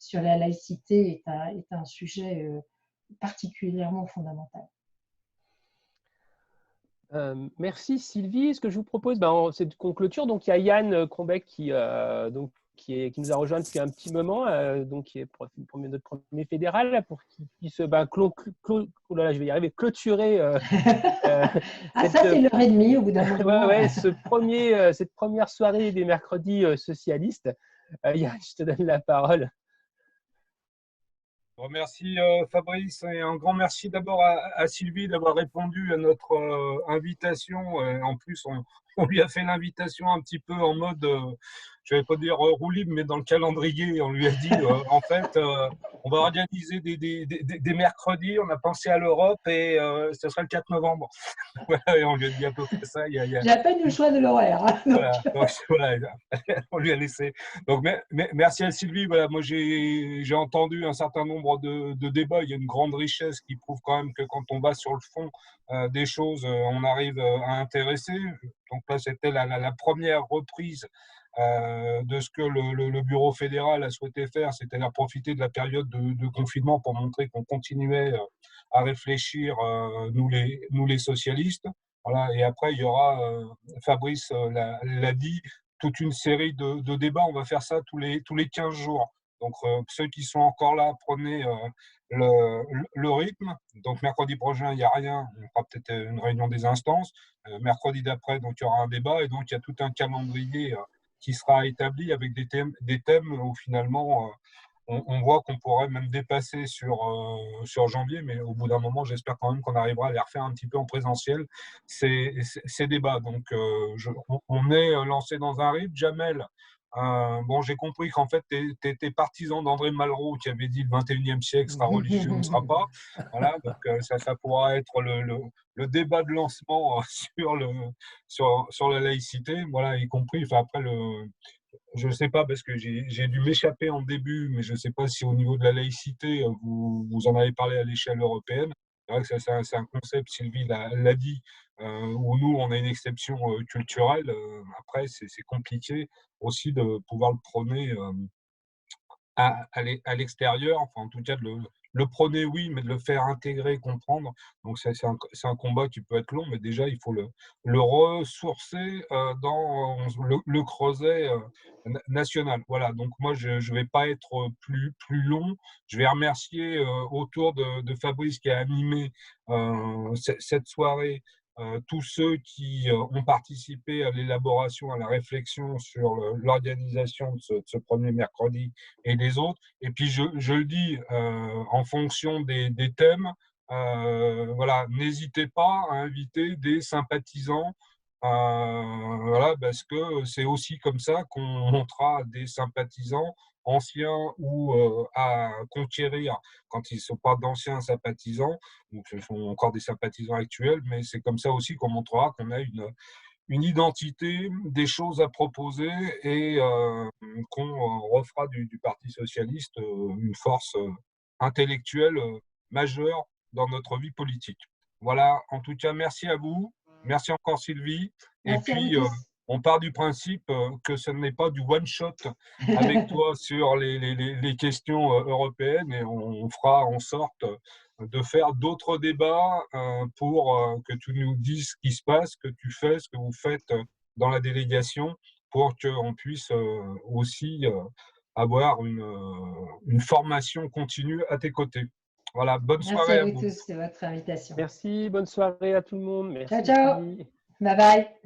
sur la laïcité est un sujet particulièrement fondamental. Merci Sylvie. Ce que je vous propose, c'est qu'on clôture. Donc il y a Yann Crombec qui nous a rejoint depuis un petit moment, donc qui est notre premier fédéral, pour qu'il puisse je vais y arriver, clôturer. Ça c'est l'heure et demie au bout d'un moment. Cette première soirée des mercredis socialistes. Yann, je te donne la parole. Merci Fabrice et un grand merci d'abord à Sylvie d'avoir répondu à notre invitation. En plus, on lui a fait l'invitation un petit peu en mode, je ne vais pas dire roue libre, mais dans le calendrier. On lui a dit, en fait, on va organiser des mercredis. On a pensé à l'Europe et ce sera le 4 novembre. Voilà, et on lui a dit à peu près ça. J'ai à peine eu le choix de l'horaire. Voilà, on lui a laissé. Donc, merci à Sylvie. Voilà, moi, j'ai entendu un certain nombre de débats. Il y a une grande richesse qui prouve quand même que quand on va sur le fond des choses, on arrive à intéresser. Donc là, c'était la première reprise de ce que le bureau fédéral a souhaité faire, c'est-à-dire profiter de la période de confinement pour montrer qu'on continuait à réfléchir, nous les socialistes. Voilà. Et après, il y aura, Fabrice l'a dit, toute une série de débats. On va faire ça tous les 15 jours. Donc, ceux qui sont encore là, prenez le rythme. Donc, mercredi prochain, il n'y a rien. On fera peut-être une réunion des instances. Mercredi d'après, donc, il y aura un débat. Et donc, il y a tout un calendrier qui sera établi avec des thèmes où finalement, on voit qu'on pourrait même dépasser sur janvier, mais au bout d'un moment, j'espère quand même qu'on arrivera à les refaire un petit peu en présentiel, ces débats. Donc, on est lancé dans un rythme. Jamel, j'ai compris qu'en fait, tu étais partisan d'André Malraux qui avait dit le 21e siècle sera religieux, ne sera pas. Voilà, donc ça pourra être le débat de lancement sur la laïcité, voilà, y compris, après je ne sais pas, parce que j'ai dû m'échapper en début, mais je ne sais pas si au niveau de la laïcité, vous en avez parlé à l'échelle européenne. C'est vrai que c'est un concept, Sylvie l'a dit, où nous, on a une exception culturelle. Après, c'est compliqué aussi de pouvoir le prôner à l'extérieur, enfin en tout cas de le prôner, oui, mais de le faire intégrer, comprendre. Donc c'est un combat qui peut être long, mais déjà il faut le ressourcer dans le creuset national. Voilà, donc moi je ne vais pas être plus long. Je vais remercier autour de Fabrice qui a animé cette soirée tous ceux qui ont participé à l'élaboration, à la réflexion sur l'organisation de ce premier mercredi et des autres. Et puis, je le dis, en fonction des thèmes, voilà, n'hésitez pas à inviter des sympathisants, voilà, parce que c'est aussi comme ça qu'on montrera des sympathisants anciens ou à conquérir quand ils ne sont pas d'anciens sympathisants, donc ce sont encore des sympathisants actuels, mais c'est comme ça aussi qu'on montrera qu'on a une identité, des choses à proposer et qu'on refera du Parti socialiste une force intellectuelle majeure dans notre vie politique. Voilà, en tout cas, merci à vous. Merci encore Sylvie. Merci et puis, on part du principe que ce n'est pas du one-shot avec toi sur les questions européennes et on fera en sorte de faire d'autres débats pour que tu nous dises ce qui se passe, ce que tu fais, ce que vous faites dans la délégation pour qu'on puisse aussi avoir une formation continue à tes côtés. Voilà, bonne soirée à vous tous de votre invitation. Merci, bonne soirée à tout le monde. Merci. Ciao, ciao. Bye bye.